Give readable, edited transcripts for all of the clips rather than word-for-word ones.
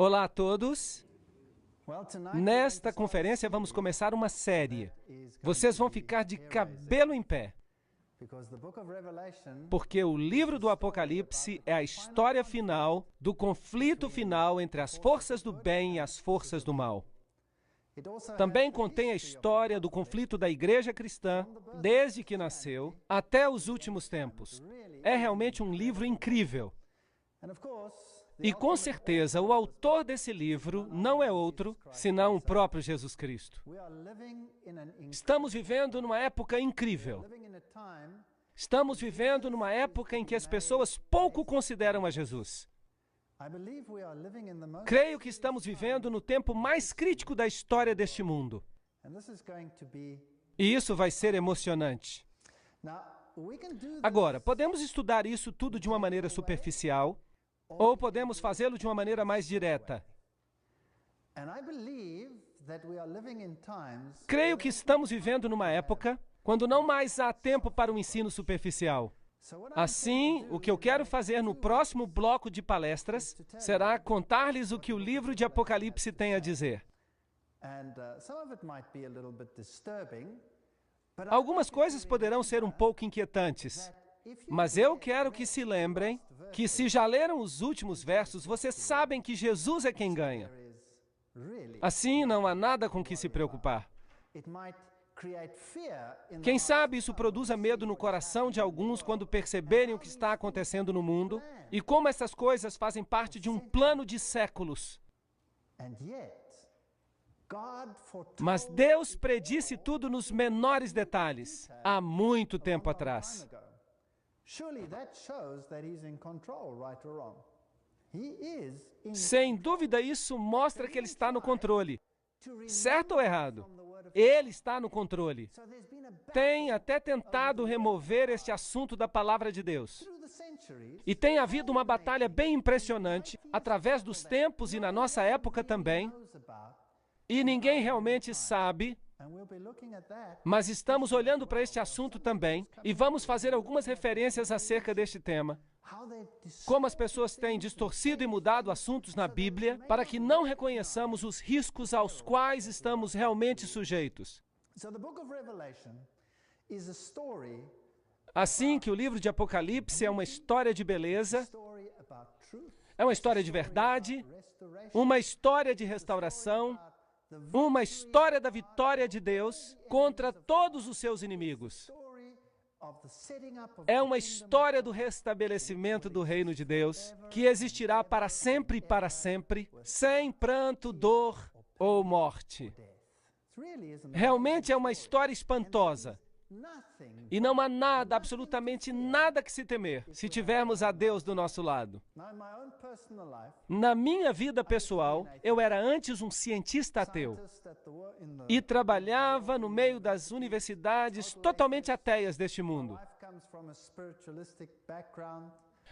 Olá a todos. Nesta conferência vamos começar uma série. Vocês vão ficar de cabelo em pé, porque o livro do Apocalipse é a história final do conflito final entre as forças do bem e as forças do mal. Também contém a história do conflito da igreja cristã, desde que nasceu até os últimos tempos. É realmente um livro incrível. E com certeza, o autor desse livro não é outro, senão o próprio Jesus Cristo. Estamos vivendo numa época incrível. Estamos vivendo numa época em que as pessoas pouco consideram a Jesus. Creio que estamos vivendo no tempo mais crítico da história deste mundo. E isso vai ser emocionante. Agora, podemos estudar isso tudo de uma maneira superficial, ou podemos fazê-lo de uma maneira mais direta. Creio que estamos vivendo numa época quando não mais há tempo para um ensino superficial. Assim, o que eu quero fazer no próximo bloco de palestras será contar-lhes o que o livro de Apocalipse tem a dizer. Algumas coisas poderão ser um pouco inquietantes, mas eu quero que se lembrem que se já leram os últimos versos, vocês sabem que Jesus é quem ganha. Assim, não há nada com que se preocupar. Quem sabe isso produza medo no coração de alguns quando perceberem o que está acontecendo no mundo e como essas coisas fazem parte de um plano de séculos. Mas Deus predisse tudo nos menores detalhes, há muito tempo atrás. Sem dúvida, isso mostra que Ele está no controle. Certo ou errado? Ele está no controle. Tem até tentado remover este assunto da palavra de Deus. E tem havido uma batalha bem impressionante, através dos tempos e na nossa época também. E ninguém realmente sabe, mas estamos olhando para este assunto também e vamos fazer algumas referências acerca deste tema. Como as pessoas têm distorcido e mudado assuntos na Bíblia para que não reconheçamos os riscos aos quais estamos realmente sujeitos. Assim que o livro de Apocalipse é uma história de beleza, é uma história de verdade, uma história de restauração, uma história da vitória de Deus contra todos os seus inimigos. É uma história do restabelecimento do reino de Deus, que existirá para sempre, sem pranto, dor ou morte. Realmente é uma história espantosa. E não há nada, absolutamente nada que se temer, se tivermos a Deus do nosso lado. Na minha vida pessoal, eu era antes um cientista ateu e trabalhava no meio das universidades totalmente ateias deste mundo.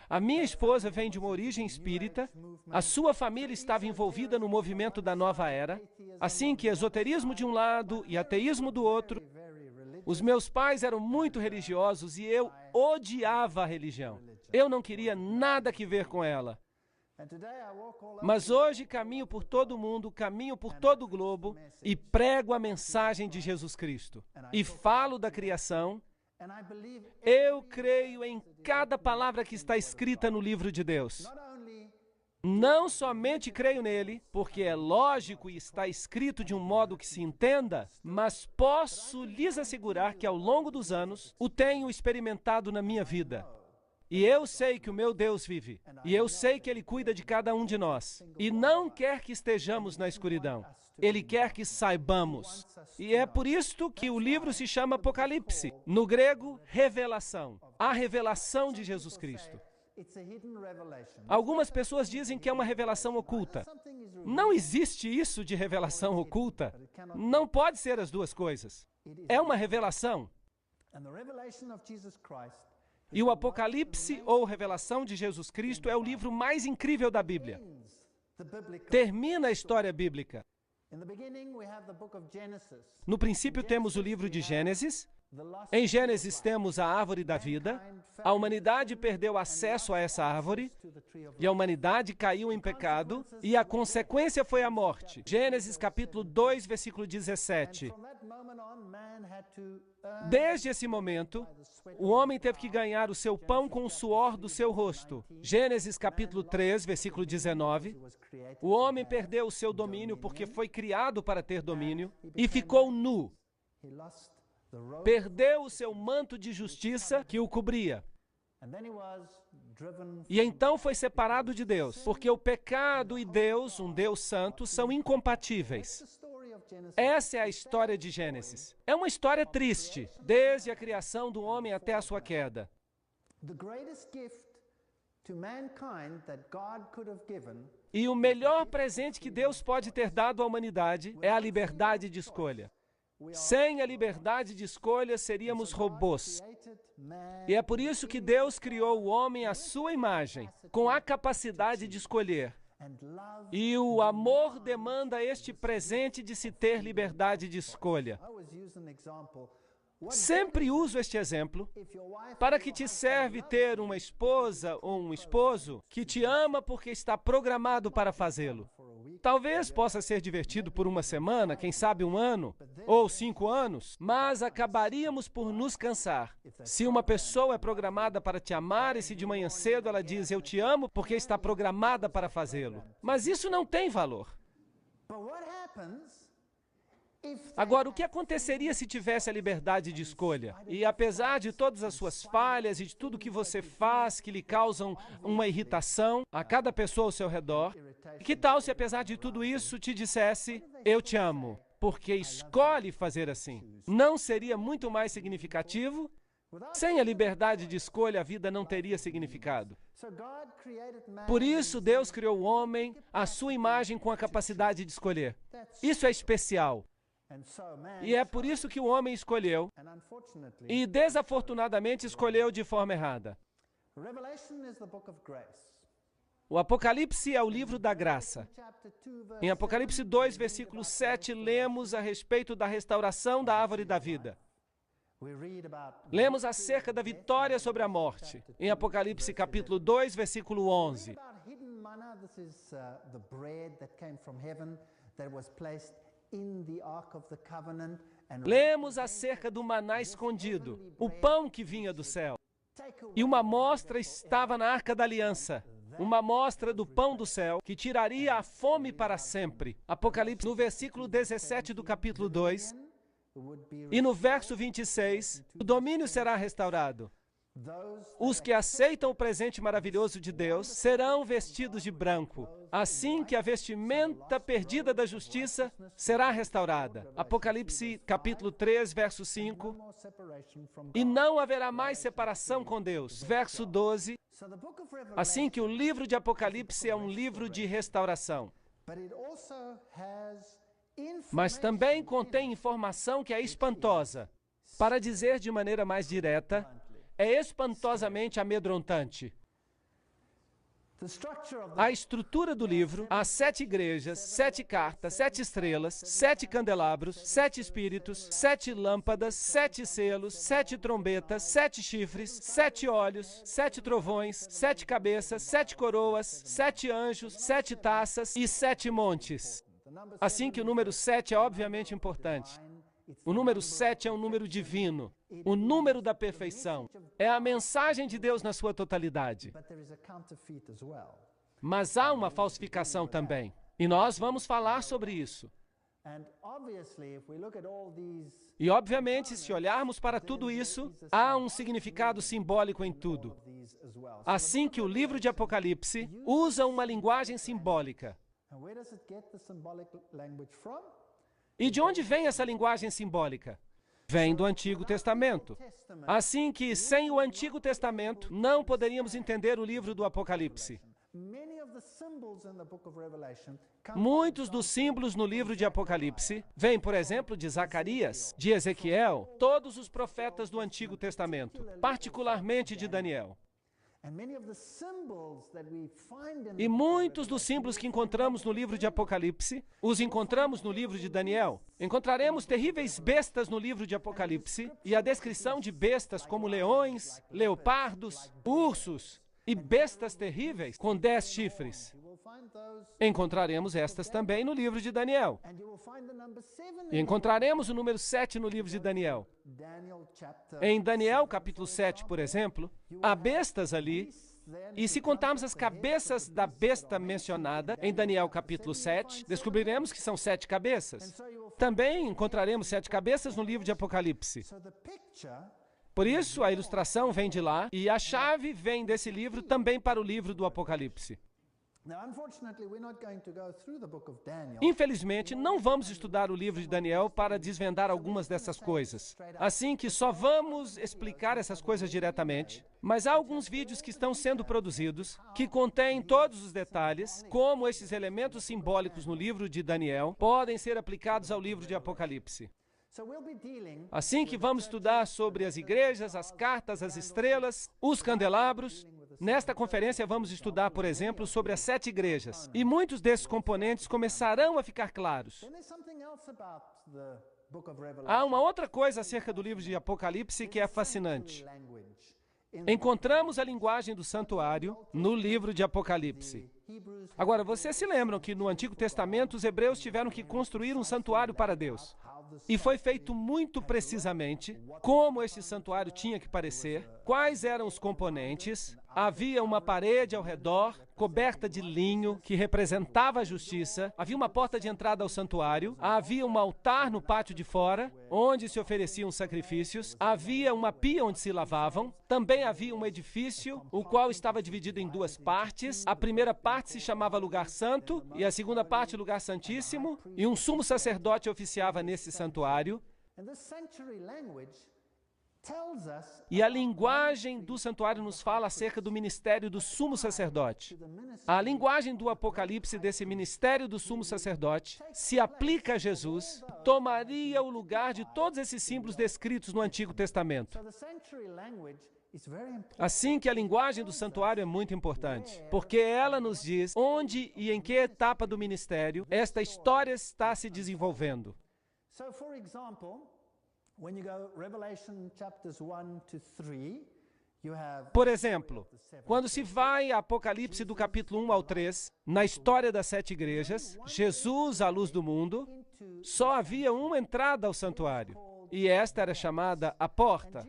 A minha esposa vem de uma origem espírita, a sua família estava envolvida no movimento da nova era, assim que esoterismo de um lado e ateísmo do outro. Os meus pais eram muito religiosos e eu odiava a religião. Eu não queria nada que ver com ela. Mas hoje caminho por todo o mundo, caminho por todo o globo e prego a mensagem de Jesus Cristo. E falo da criação. Eu creio em cada palavra que está escrita no livro de Deus. Não somente creio nele, porque é lógico e está escrito de um modo que se entenda, mas posso lhes assegurar que ao longo dos anos o tenho experimentado na minha vida. E eu sei que o meu Deus vive, e eu sei que Ele cuida de cada um de nós, e não quer que estejamos na escuridão. Ele quer que saibamos. E é por isto que o livro se chama Apocalipse. No grego, revelação. A revelação de Jesus Cristo. Algumas pessoas dizem que é uma revelação oculta. Não existe isso de revelação oculta. Não pode ser as duas coisas. É uma revelação. E o Apocalipse, ou Revelação de Jesus Cristo, é o livro mais incrível da Bíblia. Termina a história bíblica. No princípio temos o livro de Gênesis, Em Gênesis temos a árvore da vida, a humanidade perdeu acesso a essa árvore, e a humanidade caiu em pecado, e a consequência foi a morte. Gênesis capítulo 2, versículo 17. Desde esse momento, o homem teve que ganhar o seu pão com o suor do seu rosto. Gênesis capítulo 3, versículo 19. O homem perdeu o seu domínio porque foi criado para ter domínio e ficou nu. Perdeu o seu manto de justiça que o cobria. E então foi separado de Deus, porque o pecado e Deus, um Deus santo, são incompatíveis. Essa é a história de Gênesis. É uma história triste, desde a criação do homem até a sua queda. E o melhor presente que Deus pode ter dado à humanidade é a liberdade de escolha. Sem a liberdade de escolha, seríamos robôs. E é por isso que Deus criou o homem à sua imagem, com a capacidade de escolher. E o amor demanda este presente de se ter liberdade de escolha. Sempre uso este exemplo. Para que te serve ter uma esposa ou um esposo que te ama porque está programado para fazê-lo? Talvez possa ser divertido por uma semana, quem sabe um ano, ou 5 anos, mas acabaríamos por nos cansar. Se uma pessoa é programada para te amar e se de manhã cedo ela diz, eu te amo porque está programada para fazê-lo. Mas isso não tem valor. Agora, o que aconteceria se tivesse a liberdade de escolha? E apesar de todas as suas falhas e de tudo que você faz que lhe causam uma irritação a cada pessoa ao seu redor, que tal se apesar de tudo isso te dissesse, eu te amo, porque escolhe fazer assim? Não seria muito mais significativo? Sem a liberdade de escolha, a vida não teria significado. Por isso, Deus criou o homem à sua imagem com a capacidade de escolher. Isso é especial. E é por isso que o homem escolheu, e desafortunadamente escolheu de forma errada. O Apocalipse é o livro da graça. Em Apocalipse 2, versículo 7, lemos a respeito da restauração da árvore da vida. Lemos acerca da vitória sobre a morte. Em Apocalipse capítulo 2, versículo 11. Lemos acerca do maná escondido, o pão que vinha do céu. E uma amostra estava na Arca da Aliança, uma amostra do pão do céu que tiraria a fome para sempre. Apocalipse, no versículo 17 do capítulo 2, e no verso 26, o domínio será restaurado. Os que aceitam o presente maravilhoso de Deus serão vestidos de branco, assim que a vestimenta perdida da justiça será restaurada. Apocalipse capítulo 3, verso 5. E não haverá mais separação com Deus. Verso 12. Assim que o livro de Apocalipse é um livro de restauração. Mas também contém informação que é espantosa. Para dizer de maneira mais direta, é espantosamente amedrontante. A estrutura do livro, as 7 igrejas, 7 cartas, 7 estrelas, 7 candelabros, 7 espíritos, 7 lâmpadas, 7 selos, 7 trombetas, 7 chifres, 7 olhos, 7 trovões, 7 cabeças, 7 coroas, 7 anjos, 7 taças e 7 montes. Assim que o número 7 é obviamente importante. O número 7 é um número divino, o número da perfeição. É a mensagem de Deus na sua totalidade. Mas há uma falsificação também. E nós vamos falar sobre isso. E obviamente, se olharmos para tudo isso, há um significado simbólico em tudo. Assim que o livro de Apocalipse usa uma linguagem simbólica. E de onde vem essa linguagem simbólica? Vem do Antigo Testamento. Assim que, sem o Antigo Testamento, não poderíamos entender o livro do Apocalipse. Muitos dos símbolos no livro de Apocalipse vêm, por exemplo, de Zacarias, de Ezequiel, todos os profetas do Antigo Testamento, particularmente de Daniel. E muitos dos símbolos que encontramos no livro de Apocalipse, os encontramos no livro de Daniel. Encontraremos terríveis bestas no livro de Apocalipse, e a descrição de bestas como leões, leopardos, ursos e bestas terríveis com 10 chifres. Encontraremos estas também no livro de Daniel. E encontraremos o número 7 no livro de Daniel. Em Daniel, capítulo 7, por exemplo, há bestas ali, e se contarmos as cabeças da besta mencionada em Daniel, capítulo 7, descobriremos que são 7 cabeças. Também encontraremos 7 cabeças no livro de Apocalipse. Por isso, a ilustração vem de lá, e a chave vem desse livro também para o livro do Apocalipse. Infelizmente, não vamos estudar o livro de Daniel para desvendar algumas dessas coisas. Assim que só vamos explicar essas coisas diretamente, mas há alguns vídeos que estão sendo produzidos, que contêm todos os detalhes, como esses elementos simbólicos no livro de Daniel podem ser aplicados ao livro de Apocalipse. Assim que vamos estudar sobre as igrejas, as cartas, as estrelas, os candelabros. Nesta conferência vamos estudar, por exemplo, sobre as 7 igrejas. E muitos desses componentes começarão a ficar claros. Há uma outra coisa acerca do livro de Apocalipse que é fascinante. Encontramos a linguagem do santuário no livro de Apocalipse. Agora, vocês se lembram que no Antigo Testamento os hebreus tiveram que construir um santuário para Deus. E foi feito muito precisamente como esse santuário tinha que parecer, quais eram os componentes. Havia uma parede ao redor, coberta de linho, que representava a justiça. Havia uma porta de entrada ao santuário. Havia um altar no pátio de fora, onde se ofereciam sacrifícios. Havia uma pia onde se lavavam. Também havia um edifício, o qual estava dividido em 2 partes. A primeira parte se chamava Lugar Santo, e a segunda parte, Lugar Santíssimo. E um sumo sacerdote oficiava nesse santuário. E a linguagem do santuário nos fala acerca do ministério do sumo sacerdote. A linguagem do Apocalipse desse ministério do sumo sacerdote se aplica a Jesus, tomaria o lugar de todos esses símbolos descritos no Antigo Testamento. Assim que a linguagem do santuário é muito importante, porque ela nos diz onde e em que etapa do ministério esta história está se desenvolvendo. Por exemplo, quando se vai a Apocalipse do capítulo 1 ao 3, na história das 7 igrejas, Jesus, a luz do mundo, só havia uma entrada ao santuário, e esta era chamada a porta.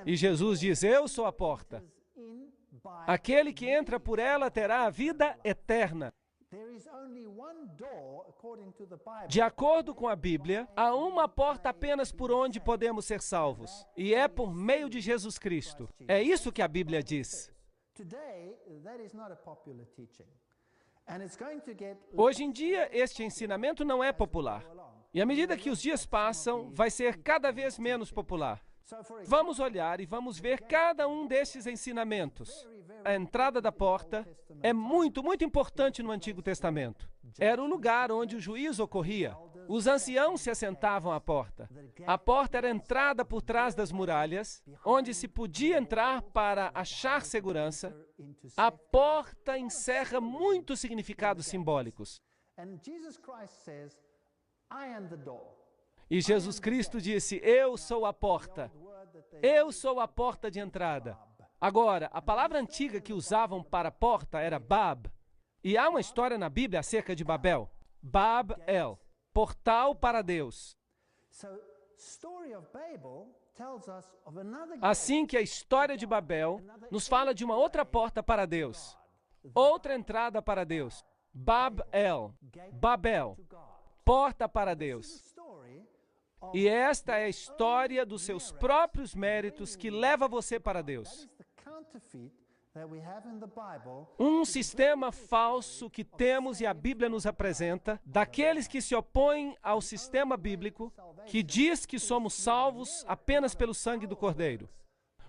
E Jesus diz, eu sou a porta. Aquele que entra por ela terá a vida eterna. De acordo com a Bíblia, há uma porta apenas por onde podemos ser salvos, e é por meio de Jesus Cristo. É isso que a Bíblia diz. Hoje em dia, este ensinamento não é popular. E à medida que os dias passam, vai ser cada vez menos popular. Vamos olhar e vamos ver cada um desses ensinamentos. A entrada da porta é muito importante no Antigo Testamento. Era o lugar onde o juízo ocorria. Os anciãos se assentavam à porta. A porta era a entrada por trás das muralhas, onde se podia entrar para achar segurança. A porta encerra muitos significados simbólicos. E Jesus Cristo disse, eu sou a porta. Eu sou a porta de entrada. Agora, a palavra antiga que usavam para porta era Bab. E há uma história na Bíblia acerca de Babel. Bab-el, portal para Deus. Assim que a história de Babel nos fala de uma outra porta para Deus. Outra entrada para Deus. Bab-el, Babel, porta para Deus. E esta é a história dos seus próprios méritos que leva você para Deus. Um sistema falso que temos e a Bíblia nos apresenta, daqueles que se opõem ao sistema bíblico, que diz que somos salvos apenas pelo sangue do Cordeiro.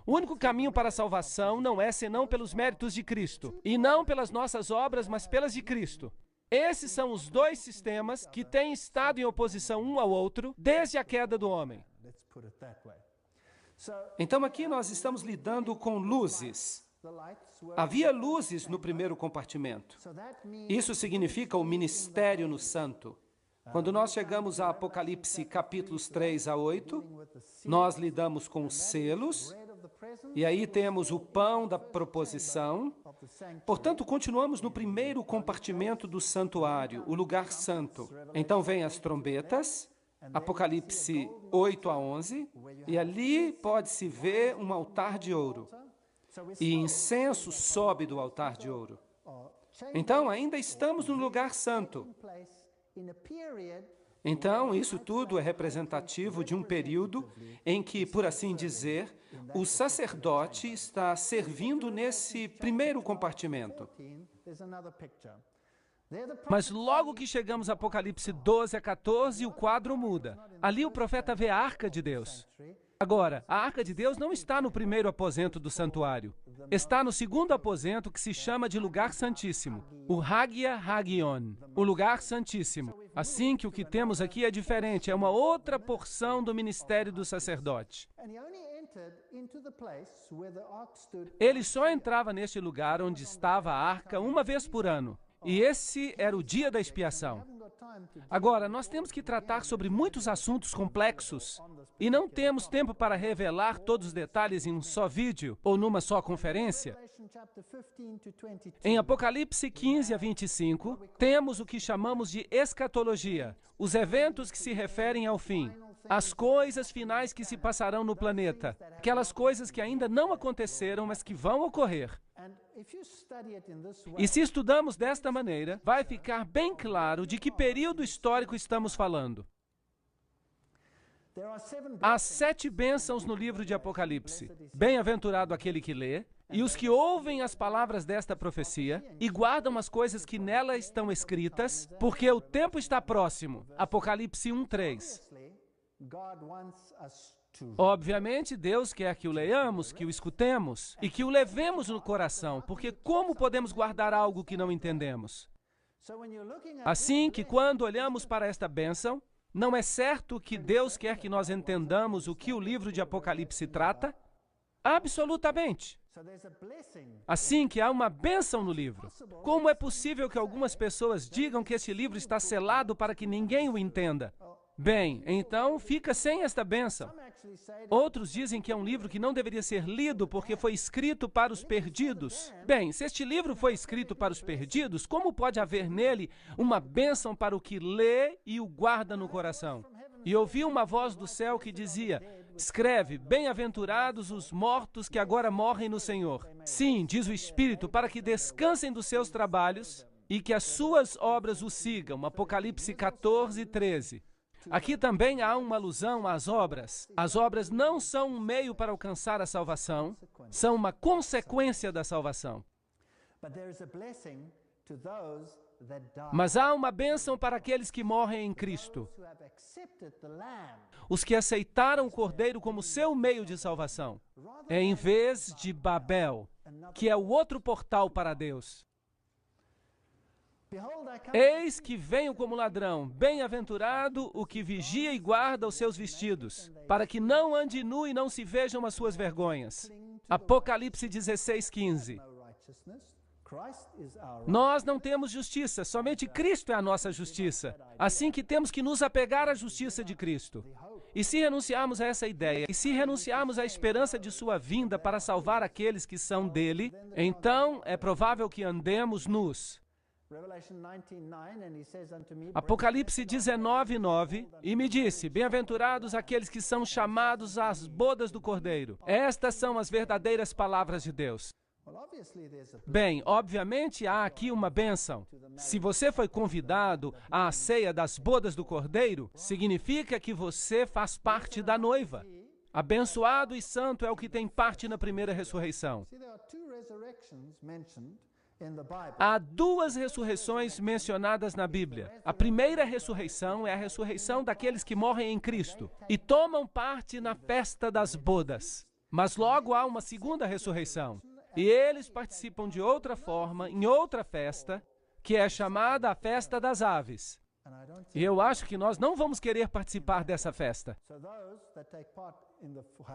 O único caminho para a salvação não é senão pelos méritos de Cristo, e não pelas nossas obras, mas pelas de Cristo. Esses são os 2 sistemas que têm estado em oposição um ao outro desde a queda do homem. Então aqui nós estamos lidando com luzes. Havia luzes no primeiro compartimento. Isso significa o ministério no santo. Quando nós chegamos a Apocalipse capítulos 3 a 8, nós lidamos com os selos, e aí temos o pão da proposição. Portanto, continuamos no primeiro compartimento do santuário, o lugar santo. Então vem as trombetas, Apocalipse 8 a 11, e ali pode-se ver um altar de ouro. E incenso sobe do altar de ouro. Então, ainda estamos no lugar santo. Então, isso tudo é representativo de um período em que, por assim dizer, o sacerdote está servindo nesse primeiro compartimento. Mas logo que chegamos a Apocalipse 12 a 14, o quadro muda. Ali o profeta vê a Arca de Deus. Agora, a Arca de Deus não está no primeiro aposento do santuário. Está no segundo aposento, que se chama de Lugar Santíssimo, o Hagia Hagion, o Lugar Santíssimo. Assim que o que temos aqui é diferente, é uma outra porção do ministério do sacerdote. Ele só entrava neste lugar onde estava a arca uma vez por ano. E esse era o dia da expiação. Agora, nós temos que tratar sobre muitos assuntos complexos e não temos tempo para revelar todos os detalhes em um só vídeo ou numa só conferência. Em Apocalipse 15 a 25, temos o que chamamos de escatologia, os eventos que se referem ao fim, as coisas finais que se passarão no planeta, aquelas coisas que ainda não aconteceram, mas que vão ocorrer. E se estudamos desta maneira, vai ficar bem claro de que período histórico estamos falando. Há 7 bênçãos no livro de Apocalipse. Bem-aventurado aquele que lê, e os que ouvem as palavras desta profecia e guardam as coisas que nela estão escritas, porque o tempo está próximo. Apocalipse 1:3. Obviamente, Deus quer que o leiamos, que o escutemos e que o levemos no coração, porque como podemos guardar algo que não entendemos? Assim que quando olhamos para esta bênção, não é certo que Deus quer que nós entendamos o que o livro de Apocalipse trata? Absolutamente. Assim que há uma bênção no livro. Como é possível que algumas pessoas digam que esse livro está selado para que ninguém o entenda? Bem, então fica sem esta bênção. Outros dizem que é um livro que não deveria ser lido porque foi escrito para os perdidos. Bem, se este livro foi escrito para os perdidos, como pode haver nele uma bênção para o que lê e o guarda no coração? E ouvi uma voz do céu que dizia: escreve, bem-aventurados os mortos que agora morrem no Senhor. Sim, diz o Espírito, para que descansem dos seus trabalhos e que as suas obras o sigam. Apocalipse 14:13. Aqui também há uma alusão às obras. As obras não são um meio para alcançar a salvação, são uma consequência da salvação. Mas há uma bênção para aqueles que morrem em Cristo, os que aceitaram o Cordeiro como seu meio de salvação, em vez de Babel, que é o outro portal para Deus. Eis que venho como ladrão, bem-aventurado o que vigia e guarda os seus vestidos, para que não ande nu e não se vejam as suas vergonhas. Apocalipse 16:15. Nós não temos justiça, somente Cristo é a nossa justiça. Assim que temos que nos apegar à justiça de Cristo. E se renunciarmos a essa ideia, e se renunciarmos à esperança de sua vinda para salvar aqueles que são dele, então é provável que andemos nus. Apocalipse 19:9, e me disse: bem-aventurados aqueles que são chamados às bodas do Cordeiro. Estas são as verdadeiras palavras de Deus. Bem, obviamente há aqui uma bênção. Se você foi convidado à ceia das bodas do Cordeiro, significa que você faz parte da noiva. Abençoado e santo é o que tem parte na primeira ressurreição. Há 2 ressurreições mencionadas na Bíblia. A primeira ressurreição é a ressurreição daqueles que morrem em Cristo e tomam parte na festa das bodas. Mas logo há uma segunda ressurreição. E eles participam de outra forma, em outra festa, que é chamada a Festa das Aves. E eu acho que nós não vamos querer participar dessa festa.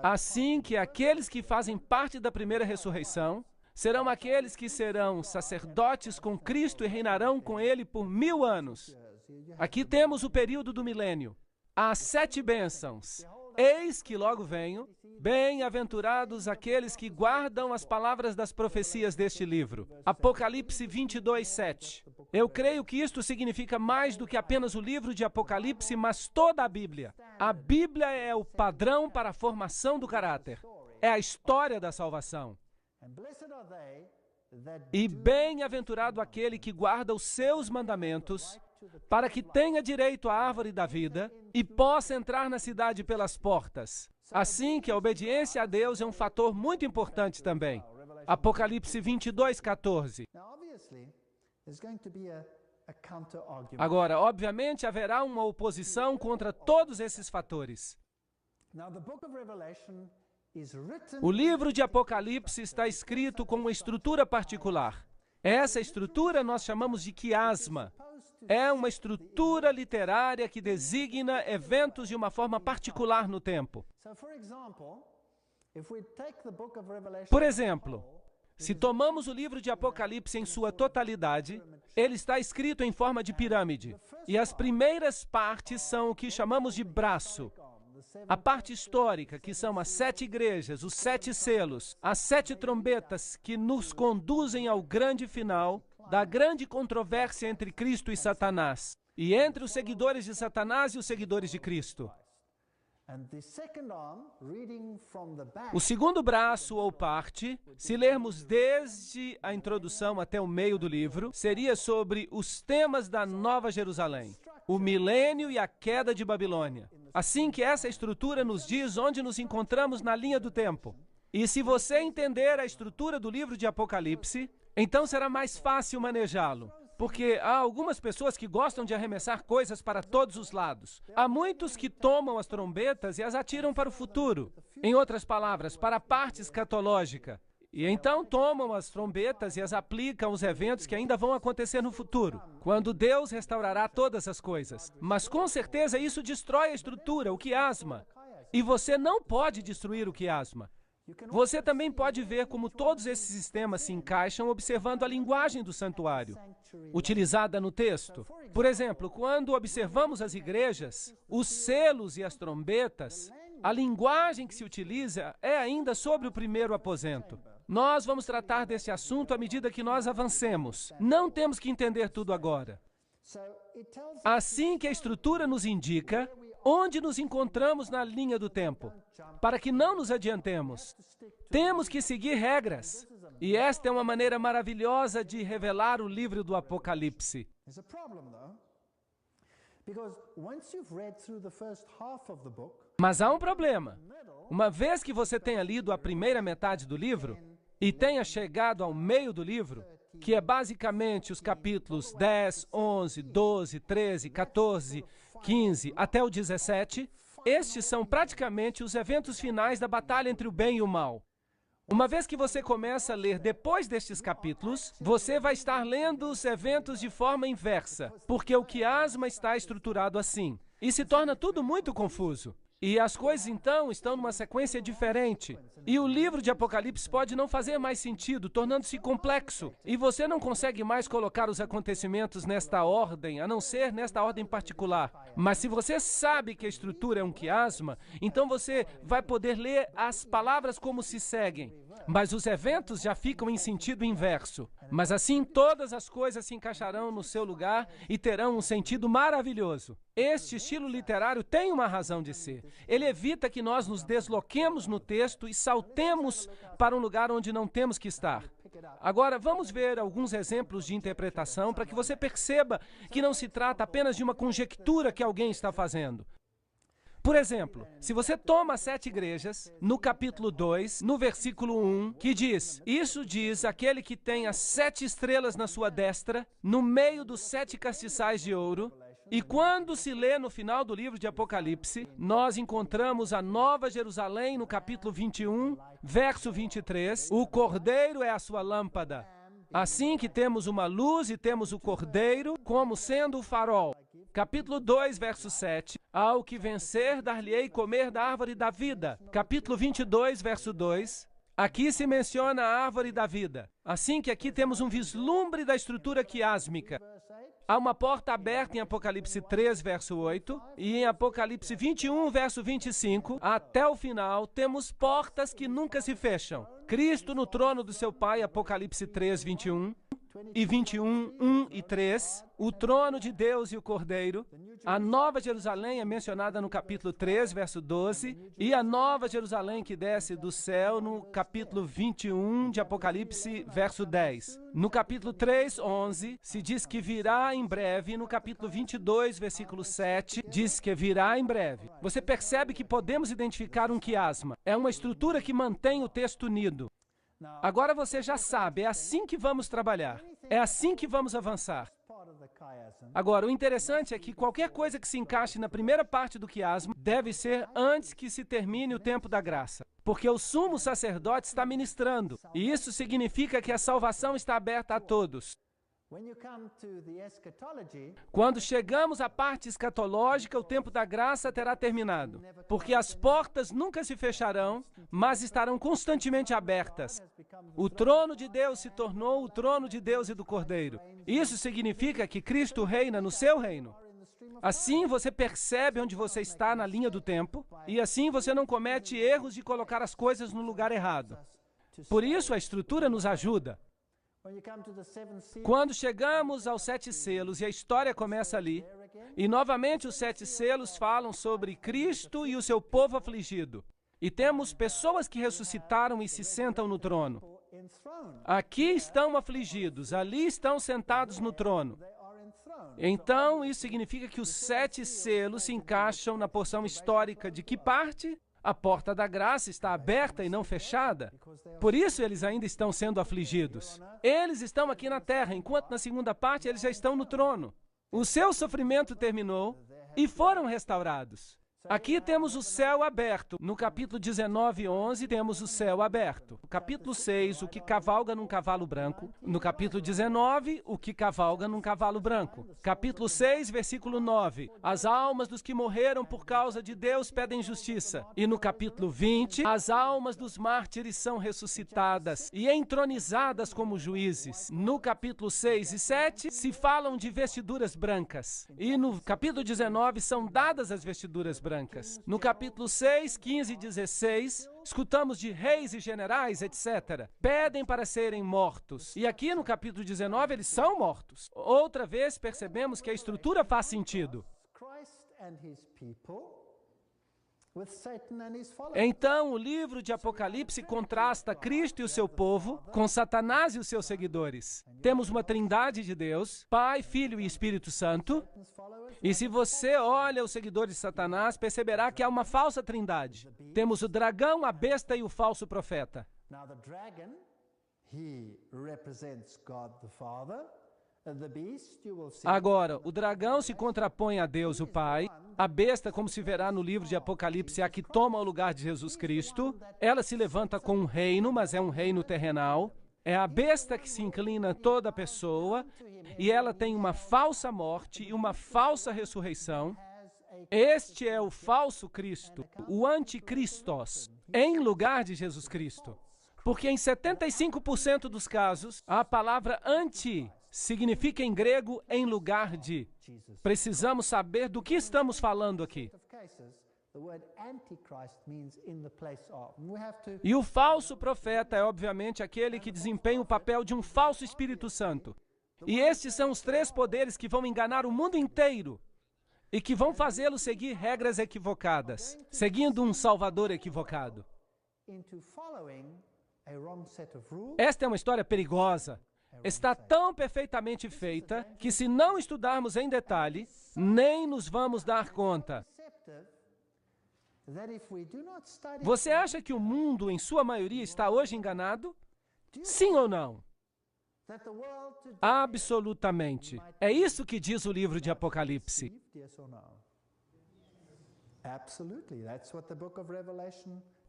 Assim que aqueles que fazem parte da primeira ressurreição serão aqueles que serão sacerdotes com Cristo e reinarão com Ele por 1000 anos. Aqui temos o período do milênio. As 7 bênçãos. Eis que logo venho. Bem-aventurados aqueles que guardam as palavras das profecias deste livro. Apocalipse 22, 7. Eu creio que isto significa mais do que apenas o livro de Apocalipse, mas toda a Bíblia. A Bíblia é o padrão para a formação do caráter. É a história da salvação. E bem-aventurado aquele que guarda os seus mandamentos, para que tenha direito à árvore da vida e possa entrar na cidade pelas portas. Assim que a obediência a Deus é um fator muito importante também. Apocalipse 22, 14. Agora, obviamente, haverá uma oposição contra todos esses fatores. O livro de Apocalipse está escrito com uma estrutura particular. Essa estrutura nós chamamos de quiasma. É uma estrutura literária que designa eventos de uma forma particular no tempo. Por exemplo, se tomamos o livro de Apocalipse em sua totalidade, ele está escrito em forma de pirâmide. E as primeiras partes são o que chamamos de braço. A parte histórica, que são as 7 igrejas, os 7 selos, as 7 trombetas que nos conduzem ao grande final da grande controvérsia entre Cristo e Satanás, e entre os seguidores de Satanás e os seguidores de Cristo. O segundo braço ou parte, se lermos desde a introdução até o meio do livro, seria sobre os temas da Nova Jerusalém, o milênio e a queda de Babilônia. Assim que essa estrutura nos diz onde nos encontramos na linha do tempo. E se você entender a estrutura do livro de Apocalipse, então será mais fácil manejá-lo. Porque há algumas pessoas que gostam de arremessar coisas para todos os lados. Há muitos que tomam as trombetas e as atiram para o futuro. Em outras palavras, para a parte escatológica. E então tomam as trombetas e as aplicam aos eventos que ainda vão acontecer no futuro, quando Deus restaurará todas as coisas. Mas com certeza isso destrói a estrutura, o quiasma. E você não pode destruir o quiasma. Você também pode ver como todos esses sistemas se encaixam observando a linguagem do santuário, utilizada no texto. Por exemplo, quando observamos as igrejas, os selos e as trombetas, a linguagem que se utiliza é ainda sobre o primeiro aposento. Nós vamos tratar desse assunto à medida que nós avancemos. Não temos que entender tudo agora. Assim que a estrutura nos indica onde nos encontramos na linha do tempo, para que não nos adiantemos. Temos que seguir regras. E esta é uma maneira maravilhosa de revelar o livro do Apocalipse. Mas há um problema. Uma vez que você tenha lido a primeira metade do livro e tenha chegado ao meio do livro, que é basicamente os capítulos 10, 11, 12, 13, 14, 15 até o 17, estes são praticamente os eventos finais da batalha entre o bem e o mal. Uma vez que você começa a ler depois destes capítulos, você vai estar lendo os eventos de forma inversa, porque o quiasma está estruturado assim, e se torna tudo muito confuso. E as coisas, então, estão numa sequência diferente. E o livro de Apocalipse pode não fazer mais sentido, tornando-se complexo. E você não consegue mais colocar os acontecimentos nesta ordem, a não ser nesta ordem particular. Mas se você sabe que a estrutura é um quiasma, então você vai poder ler as palavras como se seguem. Mas os eventos já ficam em sentido inverso. Mas assim todas as coisas se encaixarão no seu lugar e terão um sentido maravilhoso. Este estilo literário tem uma razão de ser. Ele evita que nós nos desloquemos no texto e saltemos para um lugar onde não temos que estar. Agora, vamos ver alguns exemplos de interpretação para que você perceba que não se trata apenas de uma conjectura que alguém está fazendo. Por exemplo, se você toma as 7 igrejas, no capítulo 2, no versículo 1, que diz: "Isso diz aquele que tem as 7 estrelas na sua destra, no meio dos 7 castiçais de ouro." E quando se lê no final do livro de Apocalipse, nós encontramos a Nova Jerusalém no capítulo 21, verso 23. O Cordeiro é a sua lâmpada. Assim que temos uma luz e temos o Cordeiro como sendo o farol. Capítulo 2, verso 7. Ao que vencer, dar-lhe-ei comer da árvore da vida. Capítulo 22, verso 2. Aqui se menciona a árvore da vida. Assim que aqui temos um vislumbre da estrutura quiásmica. Há uma porta aberta em Apocalipse 3, verso 8, e em Apocalipse 21, verso 25, até o final, temos portas que nunca se fecham. Cristo no trono do seu Pai, Apocalipse 3, 21, e 21, 1 e 3, o trono de Deus e o Cordeiro. A Nova Jerusalém é mencionada no capítulo 3, verso 12, e a Nova Jerusalém que desce do céu no capítulo 21 de Apocalipse, verso 10. No capítulo 3, 11, se diz que virá em breve, e no capítulo 22, versículo 7, diz que virá em breve. Você percebe que podemos identificar um quiasma. É uma estrutura que mantém o texto unido. Agora você já sabe, é assim que vamos trabalhar. É assim que vamos avançar. Agora, o interessante é que qualquer coisa que se encaixe na primeira parte do quiasma deve ser antes que se termine o tempo da graça. Porque o sumo sacerdote está ministrando. E isso significa que a salvação está aberta a todos. Quando chegamos à parte escatológica, o tempo da graça terá terminado, porque as portas nunca se fecharão, mas estarão constantemente abertas. O trono de Deus se tornou o trono de Deus e do Cordeiro. Isso significa que Cristo reina no seu reino. Assim você percebe onde você está na linha do tempo, e assim você não comete erros de colocar as coisas no lugar errado. Por isso a estrutura nos ajuda. Quando chegamos aos 7 selos, e a história começa ali, e novamente os 7 selos falam sobre Cristo e o seu povo afligido. E temos pessoas que ressuscitaram e se sentam no trono. Aqui estão afligidos, ali estão sentados no trono. Então, isso significa que os 7 selos se encaixam na porção histórica de que parte? A porta da graça está aberta e não fechada. Por isso eles ainda estão sendo afligidos. Eles estão aqui na terra, enquanto na segunda parte eles já estão no trono. O seu sofrimento terminou e foram restaurados. Aqui temos o céu aberto. No capítulo 19, 11, temos o céu aberto. No capítulo 6, o que cavalga num cavalo branco. No capítulo 19, o que cavalga num cavalo branco. Capítulo 6, versículo 9. As almas dos que morreram por causa de Deus pedem justiça. E no capítulo 20, as almas dos mártires são ressuscitadas e entronizadas como juízes. No capítulo 6 e 7, se falam de vestiduras brancas. E no capítulo 19, são dadas as vestiduras brancas. No capítulo 6, 15 e 16, escutamos de reis e generais, etc. Pedem para serem mortos. E aqui no capítulo 19, eles são mortos. Outra vez percebemos que a estrutura faz sentido. Então, o livro de Apocalipse contrasta Cristo e o seu povo com Satanás e os seus seguidores. Temos uma trindade de Deus, Pai, Filho e Espírito Santo. E se você olha os seguidores de Satanás, perceberá que há uma falsa trindade. Temos o dragão, a besta e o falso profeta. Agora, o dragão se contrapõe a Deus, o Pai. A besta, como se verá no livro de Apocalipse, é a que toma o lugar de Jesus Cristo. Ela se levanta com um reino, mas é um reino terrenal. É a besta que se inclina a toda a pessoa, e ela tem uma falsa morte e uma falsa ressurreição. Este é o falso Cristo, o anticristos, em lugar de Jesus Cristo. Porque em 75% dos casos, a palavra anti significa em grego em lugar de. Precisamos saber do que estamos falando aqui. E o falso profeta é, obviamente, aquele que desempenha o papel de um falso Espírito Santo. E estes são os 3 poderes que vão enganar o mundo inteiro e que vão fazê-lo seguir regras equivocadas, seguindo um Salvador equivocado. Esta é uma história perigosa. Está tão perfeitamente feita que, se não estudarmos em detalhe, nem nos vamos dar conta. Você acha que o mundo, em sua maioria, está hoje enganado? Sim ou não? Absolutamente. É isso que diz o livro de Apocalipse.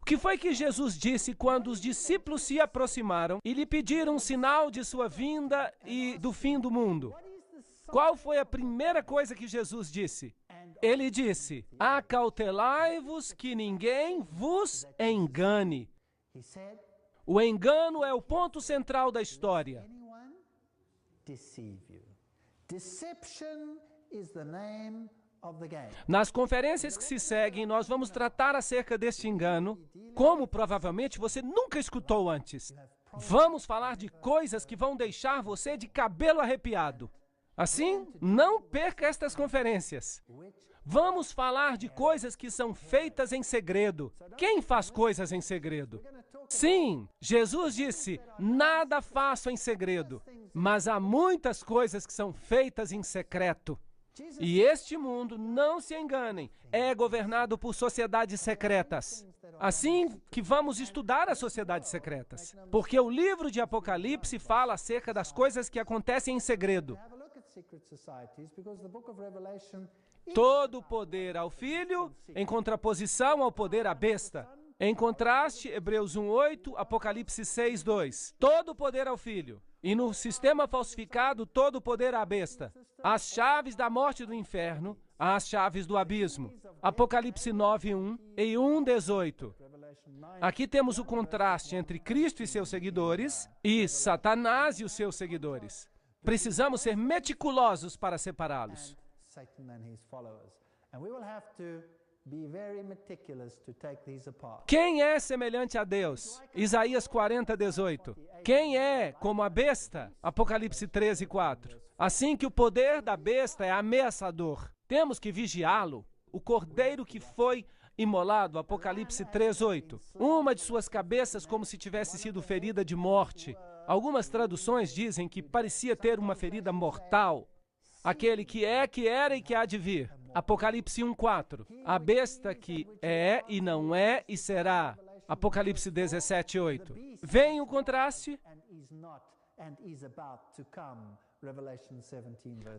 O que foi que Jesus disse quando os discípulos se aproximaram e lhe pediram um sinal de sua vinda e do fim do mundo? Qual foi a primeira coisa que Jesus disse? Ele disse: acautelai-vos que ninguém vos engane. O engano é o ponto central da história. Nas conferências que se seguem, nós vamos tratar acerca deste engano, como provavelmente você nunca escutou antes. Vamos falar de coisas que vão deixar você de cabelo arrepiado. Assim, não perca estas conferências. Vamos falar de coisas que são feitas em segredo. Quem faz coisas em segredo? Sim, Jesus disse: nada faço em segredo, mas há muitas coisas que são feitas em secreto. E este mundo, não se enganem, é governado por sociedades secretas. Assim que vamos estudar as sociedades secretas, porque o livro de Apocalipse fala acerca das coisas que acontecem em segredo. Todo o poder ao Filho, em contraposição ao poder à besta. Em contraste, Hebreus 1:8, Apocalipse 6:2. Todo o poder ao Filho. E no sistema falsificado, todo o poder à besta. As chaves da morte e do inferno, as chaves do abismo. Apocalipse 9:1 e 1:18. Aqui temos o contraste entre Cristo e seus seguidores e Satanás e os seus seguidores. Precisamos ser meticulosos para separá-los. Quem é semelhante a Deus? Isaías 40:18. Quem é como a besta? Apocalipse 13:4. Assim que o poder da besta é ameaçador, temos que vigiá-lo. O cordeiro que foi imolado, Apocalipse 3:8. Uma de suas cabeças como se tivesse sido ferida de morte. Algumas traduções dizem que parecia ter uma ferida mortal. Aquele que é, que era e que há de vir. Apocalipse 1:4. A besta que é e não é e será. Apocalipse 17:8. Vem o contraste.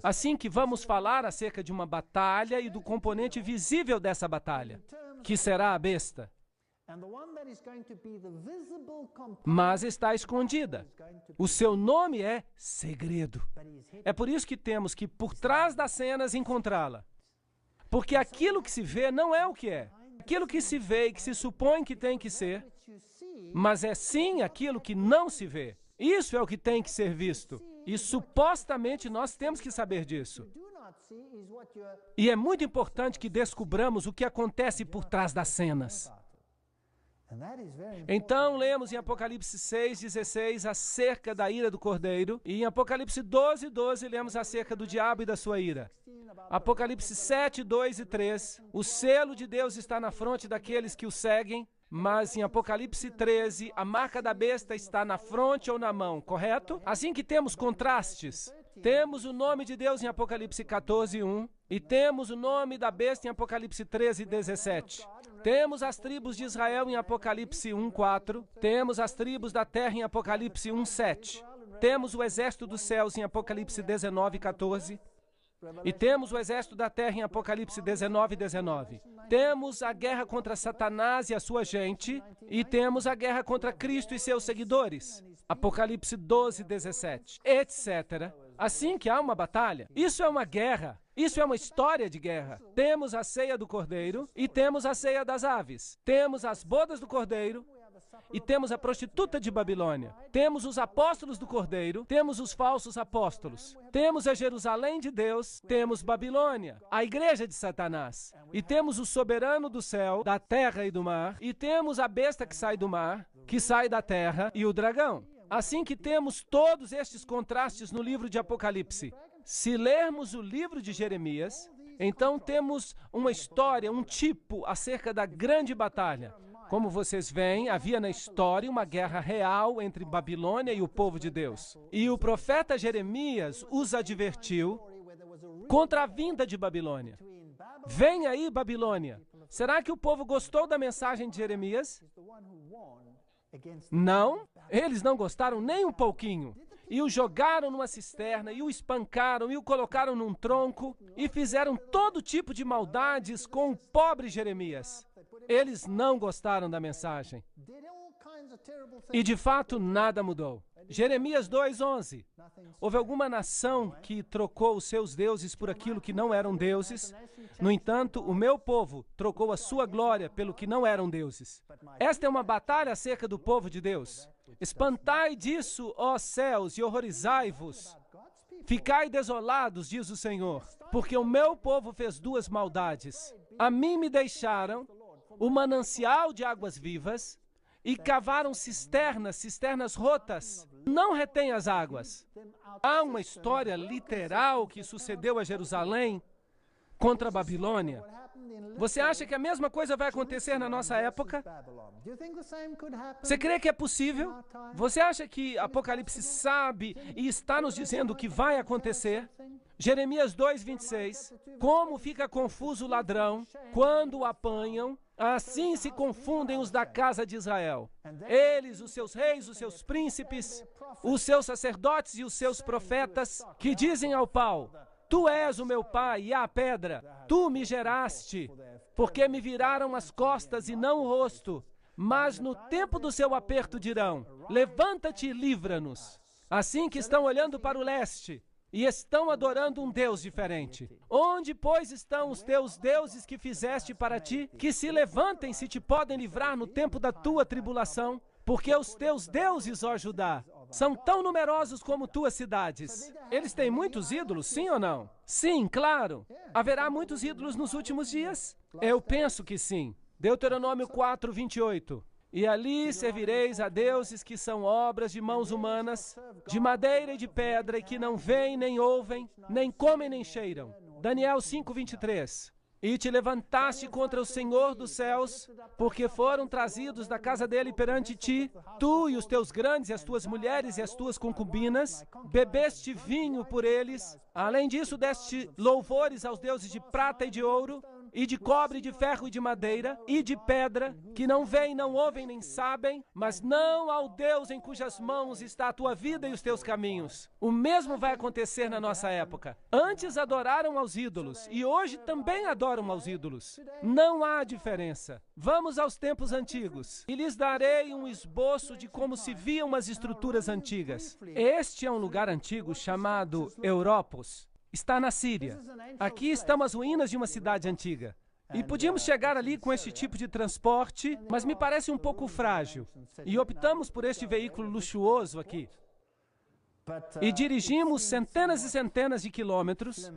Assim que vamos falar acerca de uma batalha e do componente visível dessa batalha, que será a besta. Mas está escondida. O seu nome é segredo. É por isso que temos que, por trás das cenas, encontrá-la. Porque aquilo que se vê não é o que é. Aquilo que se vê e que se supõe que tem que ser, mas é sim aquilo que não se vê. Isso é o que tem que ser visto. E supostamente nós temos que saber disso. E é muito importante que descubramos o que acontece por trás das cenas. Então, lemos em Apocalipse 6:16 acerca da ira do Cordeiro, e em Apocalipse 12:12 lemos acerca do diabo e da sua ira. Apocalipse 7:2 e 3, o selo de Deus está na fronte daqueles que o seguem, mas em Apocalipse 13, a marca da besta está na fronte ou na mão, correto? Assim que temos contrastes. Temos o nome de Deus em Apocalipse 14:1 e temos o nome da besta em Apocalipse 13:17. Temos as tribos de Israel em Apocalipse 1:4. Temos as tribos da terra em Apocalipse 1:7. Temos o exército dos céus em Apocalipse 19:14. E temos o exército da terra em Apocalipse 19:19. Temos a guerra contra Satanás e a sua gente. E temos a guerra contra Cristo e seus seguidores. Apocalipse 12:17, etc. Assim que há uma batalha, isso é uma guerra. Isso é uma história de guerra. Temos a ceia do Cordeiro e temos a ceia das aves. Temos as bodas do Cordeiro e temos a prostituta de Babilônia. Temos os apóstolos do Cordeiro, temos os falsos apóstolos. Temos a Jerusalém de Deus, temos Babilônia, a igreja de Satanás. E temos o soberano do céu, da terra e do mar. E temos a besta que sai do mar, que sai da terra, e o dragão. Assim que temos todos estes contrastes no livro de Apocalipse. Se lermos o livro de Jeremias, então temos uma história, um tipo acerca da grande batalha. Como vocês veem, havia na história uma guerra real entre Babilônia e o povo de Deus. E o profeta Jeremias os advertiu contra a vinda de Babilônia. Vem aí, Babilônia. Será que o povo gostou da mensagem de Jeremias? Não, eles não gostaram nem um pouquinho. E o jogaram numa cisterna, e o espancaram, e o colocaram num tronco, e fizeram todo tipo de maldades com o pobre Jeremias. Eles não gostaram da mensagem. E de fato nada mudou. Jeremias 2:11. Houve alguma nação que trocou os seus deuses por aquilo que não eram deuses? No entanto, o meu povo trocou a sua glória pelo que não eram deuses. Esta é uma batalha acerca do povo de Deus. Espantai disso, ó céus, e horrorizai-vos. Ficai desolados, diz o Senhor, porque o meu povo fez duas maldades. A mim me deixaram o manancial de águas vivas e cavaram cisternas rotas. Não retém as águas. Há uma história literal que sucedeu a Jerusalém contra a Babilônia. Você acha que a mesma coisa vai acontecer na nossa época? Você crê que é possível? Você acha que Apocalipse sabe e está nos dizendo o que vai acontecer? Jeremias 2:26. Como fica confuso o ladrão quando o apanham, assim se confundem os da casa de Israel. Eles, os seus reis, os seus príncipes, os seus sacerdotes e os seus profetas, que dizem ao pau: Tu és o meu pai, e à pedra, tu me geraste, porque me viraram as costas e não o rosto. Mas no tempo do seu aperto dirão: Levanta-te e livra-nos. Assim que estão olhando para o leste e estão adorando um Deus diferente. Onde, pois, estão os teus deuses que fizeste para ti, que se levantem se te podem livrar no tempo da tua tribulação? Porque os teus deuses, ó Judá, são tão numerosos como tuas cidades. Eles têm muitos ídolos, sim ou não? Sim, claro. Haverá muitos ídolos nos últimos dias? Eu penso que sim. Deuteronômio 4:28. E ali servireis a deuses que são obras de mãos humanas, de madeira e de pedra, e que não veem, nem ouvem, nem comem, nem cheiram. Daniel 5:23. E te levantaste contra o Senhor dos céus, porque foram trazidos da casa dele perante ti, tu e os teus grandes, e as tuas mulheres e as tuas concubinas, bebeste vinho por eles. Além disso, deste louvores aos deuses de prata e de ouro, e de cobre, de ferro e de madeira, e de pedra, que não veem, não ouvem, nem sabem, mas não ao Deus em cujas mãos está a tua vida e os teus caminhos. O mesmo vai acontecer na nossa época. Antes adoraram aos ídolos, e hoje também adoram aos ídolos. Não há diferença. Vamos aos tempos antigos, e lhes darei um esboço de como se viam as estruturas antigas. Este é um lugar antigo chamado Europos. Está na Síria. Aqui estão as ruínas de uma cidade antiga. E podíamos chegar ali com este tipo de transporte, mas me parece um pouco frágil. E optamos por este veículo luxuoso aqui. E dirigimos centenas e centenas de quilômetros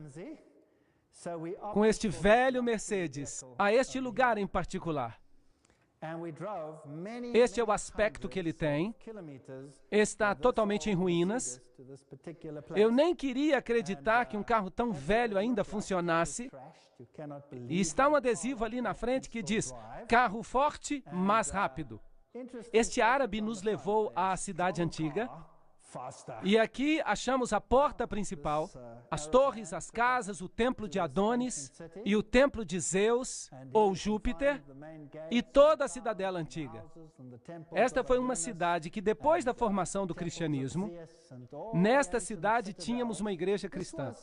com este velho Mercedes a este lugar em particular. Este é o aspecto que ele tem. Está totalmente em ruínas. Eu nem queria acreditar que um carro tão velho ainda funcionasse. E está um adesivo ali na frente que diz: carro forte, mas rápido. Este árabe nos levou à cidade antiga. E aqui achamos a porta principal, as torres, as casas, o templo de Adonis e o templo de Zeus, ou Júpiter, e toda a cidadela antiga. Esta foi uma cidade que, depois da formação do cristianismo, nesta cidade tínhamos uma igreja cristã.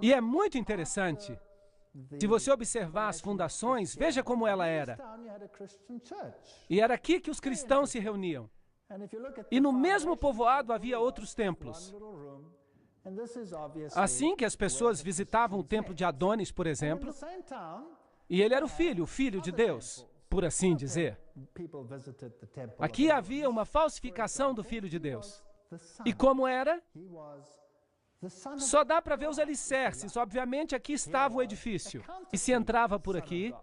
E é muito interessante. Se você observar as fundações, veja como ela era. E era aqui que os cristãos se reuniam. E no mesmo povoado havia outros templos. Assim que as pessoas visitavam o templo de Adonis, por exemplo, e ele era o filho de Deus, por assim dizer. Aqui havia uma falsificação do Filho de Deus. E como era? Só dá para ver os alicerces. Obviamente, aqui estava o edifício. E se entrava por aqui.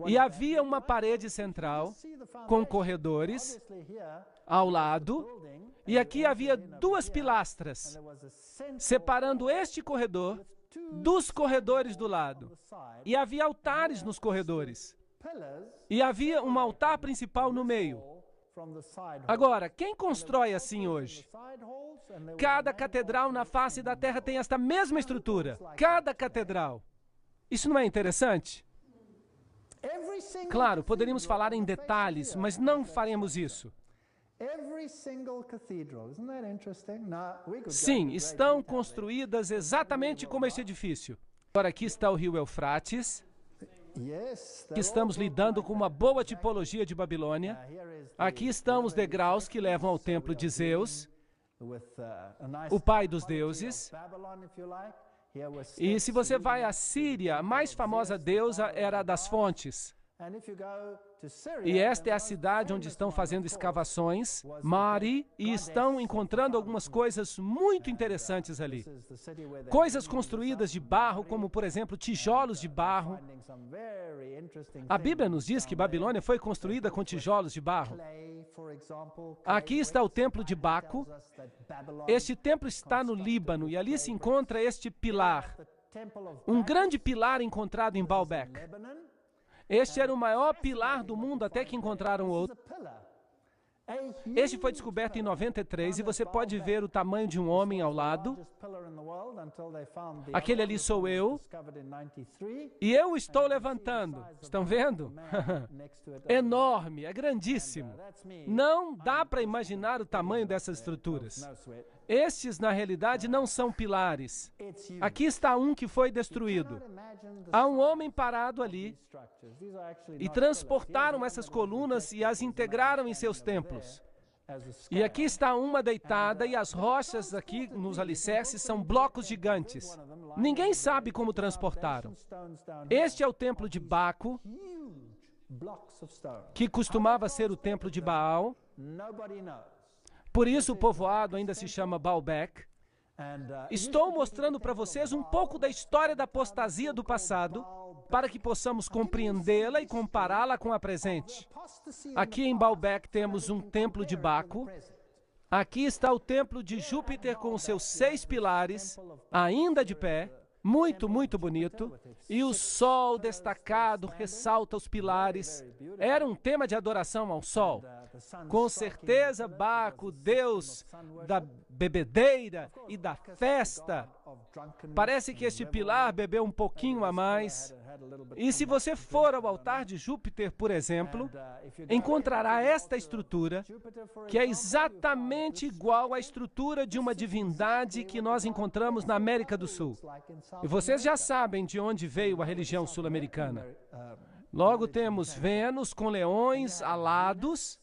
E havia uma parede central com corredores ao lado, e aqui havia duas pilastras separando este corredor dos corredores do lado. E havia altares nos corredores. E havia um altar principal no meio. Agora, quem constrói assim hoje? Cada catedral na face da terra tem esta mesma estrutura. Cada catedral. Isso não é interessante? Claro, poderíamos falar em detalhes, mas não faremos isso. Sim, estão construídas exatamente como este edifício. Agora, aqui está o rio Eufrates, que estamos lidando com uma boa tipologia de Babilônia. Aqui estão os degraus que levam ao templo de Zeus, o pai dos deuses. E se você vai à Síria, a mais famosa deusa era a das fontes. E esta é a cidade onde estão fazendo escavações, Mari, e estão encontrando algumas coisas muito interessantes ali. Coisas construídas de barro, como, por exemplo, tijolos de barro. A Bíblia nos diz que Babilônia foi construída com tijolos de barro. Aqui está o templo de Baco. Este templo está no Líbano, e ali se encontra este pilar. Um grande pilar encontrado em Baalbek. Este era o maior pilar do mundo até que encontraram outro. Este foi descoberto em 93 e você pode ver o tamanho de um homem ao lado. Aquele ali sou eu. E eu estou levantando. Estão vendo? Enorme, é grandíssimo. Não dá para imaginar o tamanho dessas estruturas. Estes, na realidade, não são pilares. Aqui está um que foi destruído. Há um homem parado ali e transportaram essas colunas e as integraram em seus templos. E aqui está uma deitada e as rochas aqui nos alicerces são blocos gigantes. Ninguém sabe como transportaram. Este é o templo de Baco, que costumava ser o templo de Baal. Por isso o povoado ainda se chama Baalbek. Estou mostrando para vocês um pouco da história da apostasia do passado, para que possamos compreendê-la e compará-la com a presente. Aqui em Baalbek temos um templo de Baco. Aqui está o templo de Júpiter com os seus 6 pilares, ainda de pé. Muito, muito bonito. E o sol destacado ressalta os pilares. Era um tema de adoração ao sol. Com certeza, Baco, deus da bebedeira e da festa. Parece que este pilar bebeu um pouquinho a mais. E se você for ao altar de Júpiter, por exemplo, encontrará esta estrutura, que é exatamente igual à estrutura de uma divindade que nós encontramos na América do Sul. E vocês já sabem de onde veio a religião sul-americana. Logo temos Vênus com leões alados,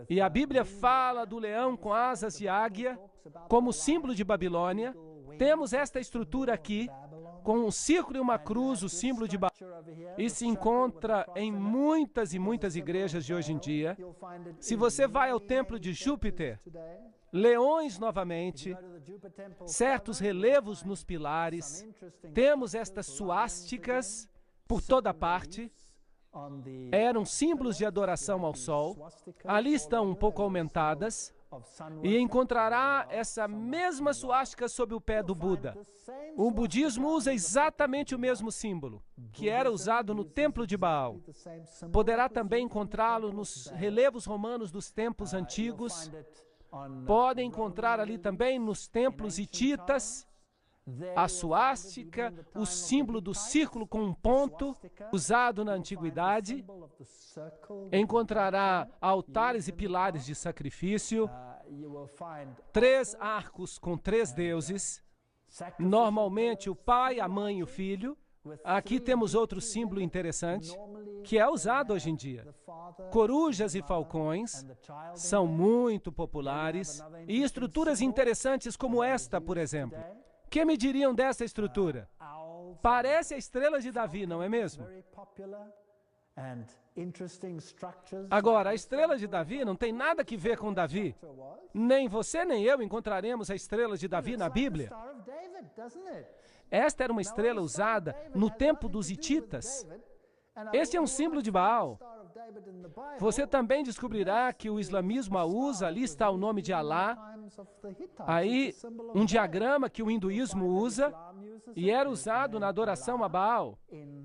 e a Bíblia fala do leão com asas de águia como símbolo de Babilônia. Temos esta estrutura aqui, com um círculo e uma cruz, o símbolo de Babilônia, e se encontra em muitas e muitas igrejas de hoje em dia. Se você vai ao templo de Júpiter, leões novamente, certos relevos nos pilares, temos estas suásticas por toda parte. Eram símbolos de adoração ao sol. Ali estão um pouco aumentadas. E encontrará essa mesma suástica sob o pé do Buda. O budismo usa exatamente o mesmo símbolo, que era usado no templo de Baal. Poderá também encontrá-lo nos relevos romanos dos templos antigos. Pode encontrar ali também nos templos hititas a suástica, o símbolo do círculo com um ponto, usado na antiguidade. Encontrará altares e pilares de sacrifício, 3 arcos com 3 deuses, normalmente o pai, a mãe e o filho. Aqui temos outro símbolo interessante, que é usado hoje em dia. Corujas e falcões são muito populares, e estruturas interessantes como esta, por exemplo. O que me diriam dessa estrutura? Parece a estrela de Davi, não é mesmo? Agora, a estrela de Davi não tem nada a ver com Davi. Nem você nem eu encontraremos a estrela de Davi na Bíblia. Esta era uma estrela usada no tempo dos hititas. Este é um símbolo de Baal. Você também descobrirá que o islamismo a usa, ali está o nome de Alá. Aí, um diagrama que o hinduísmo usa, e era usado na adoração a Baal.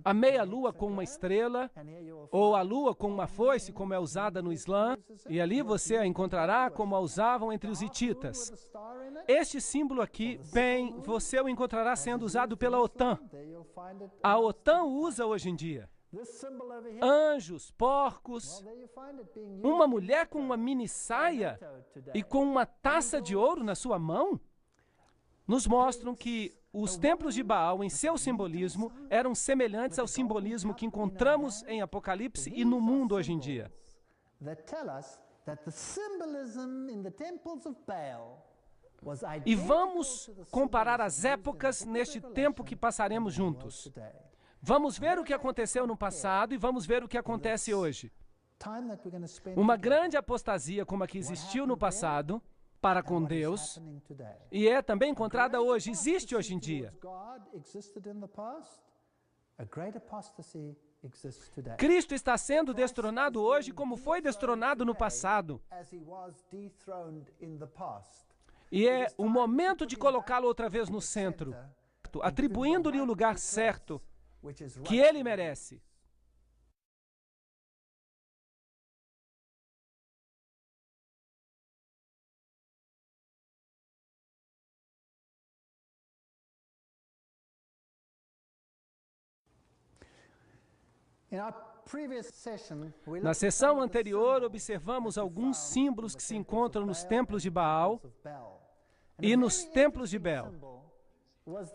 A meia-lua com uma estrela, ou a lua com uma foice, como é usada no Islã, e ali você a encontrará como a usavam entre os hititas. Este símbolo aqui, bem, você o encontrará sendo usado pela OTAN. A OTAN usa hoje em dia. Anjos, porcos, uma mulher com uma mini saia e com uma taça de ouro na sua mão. nos mostram que os templos de Baal, em seu simbolismo, eram semelhantes ao simbolismo que encontramos em Apocalipse e no mundo hoje em dia. E vamos comparar as épocas neste tempo que passaremos juntos. Vamos ver o que aconteceu no passado e vamos ver o que acontece hoje. Uma grande apostasia como a que existiu no passado para com Deus e é também encontrada hoje, existe hoje em dia. Cristo está sendo destronado hoje como foi destronado no passado. E é o momento de colocá-lo outra vez no centro, atribuindo-lhe o lugar certo que ele merece. Na sessão anterior, observamos alguns símbolos que se encontram nos templos de Baal e nos templos de Bel.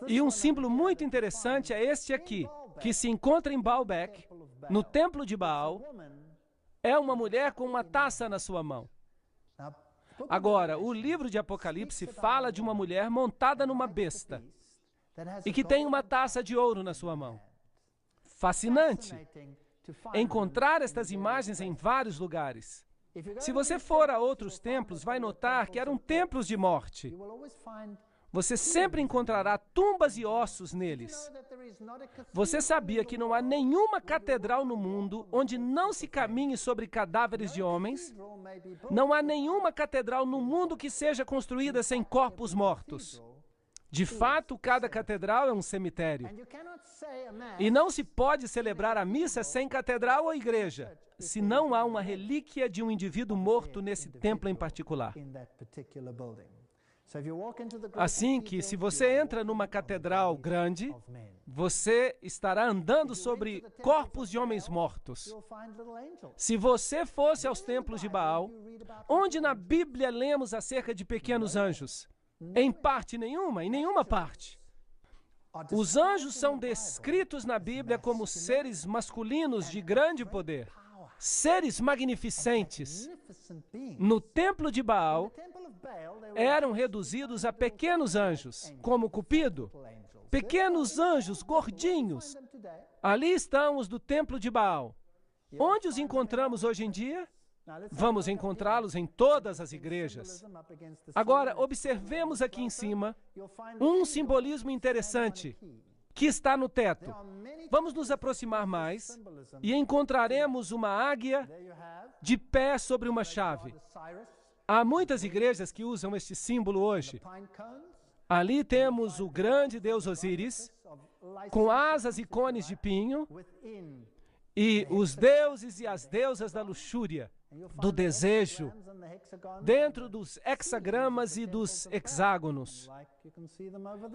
E um símbolo muito interessante é este aqui, que se encontra em Baalbek, no templo de Baal, é uma mulher com uma taça na sua mão. Agora, o livro de Apocalipse fala de uma mulher montada numa besta e que tem uma taça de ouro na sua mão. Fascinante encontrar estas imagens em vários lugares. Se você for a outros templos, vai notar que eram templos de morte. Você sempre encontrará tumbas e ossos neles. Você sabia que não há nenhuma catedral no mundo onde não se caminhe sobre cadáveres de homens? Não há nenhuma catedral no mundo que seja construída sem corpos mortos. De fato, cada catedral é um cemitério. E não se pode celebrar a missa sem catedral ou igreja, se não há uma relíquia de um indivíduo morto nesse templo em particular. Assim que, se você entra numa catedral grande, você estará andando sobre corpos de homens mortos. Se você fosse aos templos de Baal, onde na Bíblia lemos acerca de pequenos anjos? Em parte nenhuma, em nenhuma parte. Os anjos são descritos na Bíblia como seres masculinos de grande poder, seres magnificentes. No templo de Baal, eram reduzidos a pequenos anjos, como Cupido, pequenos anjos gordinhos. Ali estão os do templo de Baal. Onde os encontramos hoje em dia? Vamos encontrá-los em todas as igrejas. Agora, observemos aqui em cima um simbolismo interessante que está no teto. Vamos nos aproximar mais e encontraremos uma águia de pé sobre uma chave. Há muitas igrejas que usam este símbolo hoje. Ali temos o grande deus Osíris, com asas e cones de pinho, e os deuses e as deusas da luxúria, do desejo, dentro dos hexagramas e dos hexágonos.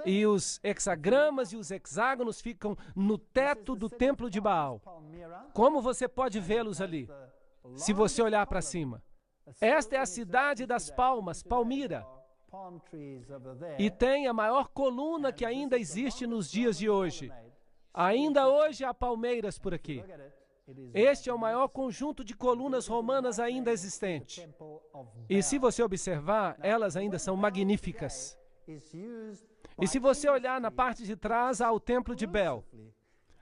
E os hexagramas e os hexágonos ficam no teto do templo de Baal. Como você pode vê-los ali, se você olhar para cima? Esta é a cidade das palmas, Palmira. E tem a maior coluna que ainda existe nos dias de hoje. Ainda hoje há palmeiras por aqui. Este é o maior conjunto de colunas romanas ainda existente. E se você observar, elas ainda são magníficas. E se você olhar na parte de trás, há o templo de Bel.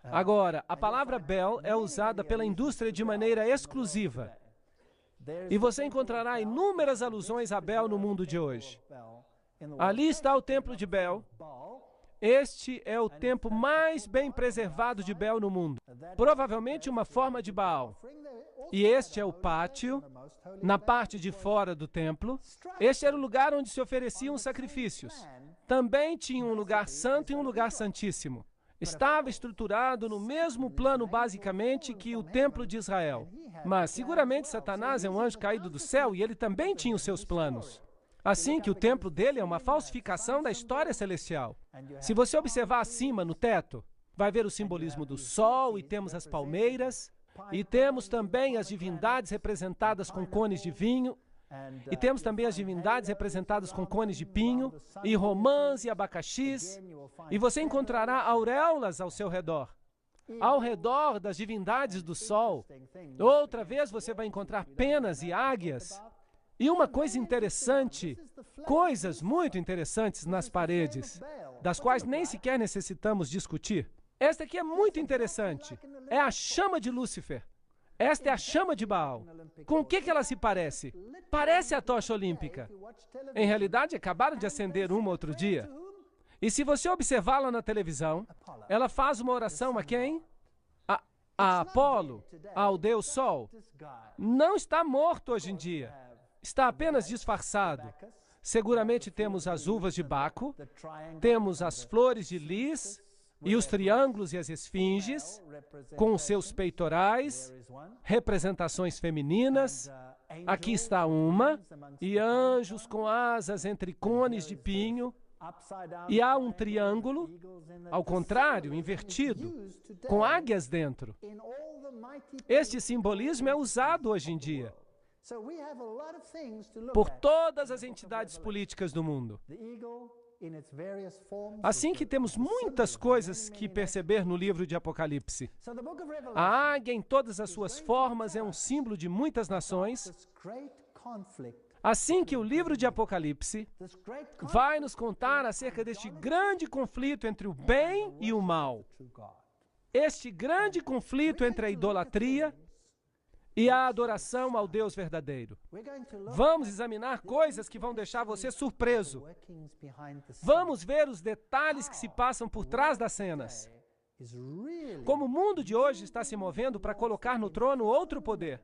Agora, a palavra Bel é usada pela indústria de maneira exclusiva. E você encontrará inúmeras alusões a Bel no mundo de hoje. Ali está o templo de Bel. Este é o templo mais bem preservado de Bel no mundo. Provavelmente uma forma de Baal. E este é o pátio, na parte de fora do templo. Este era o lugar onde se ofereciam sacrifícios. Também tinha um lugar santo e um lugar santíssimo. Estava estruturado no mesmo plano, basicamente, que o templo de Israel. Mas, seguramente, Satanás é um anjo caído do céu e ele também tinha os seus planos. Assim que o templo dele é uma falsificação da história celestial. Se você observar acima, no teto, vai ver o simbolismo do sol, e temos as palmeiras, e temos também as divindades representadas com cones de vinho, E temos também as divindades representadas com cones de pinho, e romãs e abacaxis. E você encontrará auréolas ao seu redor. Ao redor das divindades do sol. Outra vez você vai encontrar penas e águias. E uma coisa interessante, coisas muito interessantes nas paredes, das quais nem sequer necessitamos discutir. Esta aqui é muito interessante. É a chama de Lúcifer. Esta é a chama de Baal. Com o que ela se parece? Parece a tocha olímpica. Em realidade, acabaram de acender uma outro dia. E se você observá-la na televisão, ela faz uma oração a quem? A Apolo, ao Deus Sol. Não está morto hoje em dia. Está apenas disfarçado. Seguramente temos as uvas de Baco, temos as flores de lis, e os triângulos e as esfinges, com seus peitorais, representações femininas. Aqui está uma, e anjos com asas entre cones de pinho. E há um triângulo, ao contrário, invertido, com águias dentro. Este simbolismo é usado hoje em dia por todas as entidades políticas do mundo. Assim que temos muitas coisas que perceber no livro de Apocalipse. A águia, em todas as suas formas, é um símbolo de muitas nações. Assim que o livro de Apocalipse vai nos contar acerca deste grande conflito entre o bem e o mal. Este grande conflito entre a idolatria e a adoração ao Deus verdadeiro. Vamos examinar coisas que vão deixar você surpreso. Vamos ver os detalhes que se passam por trás das cenas. Como o mundo de hoje está se movendo para colocar no trono outro poder.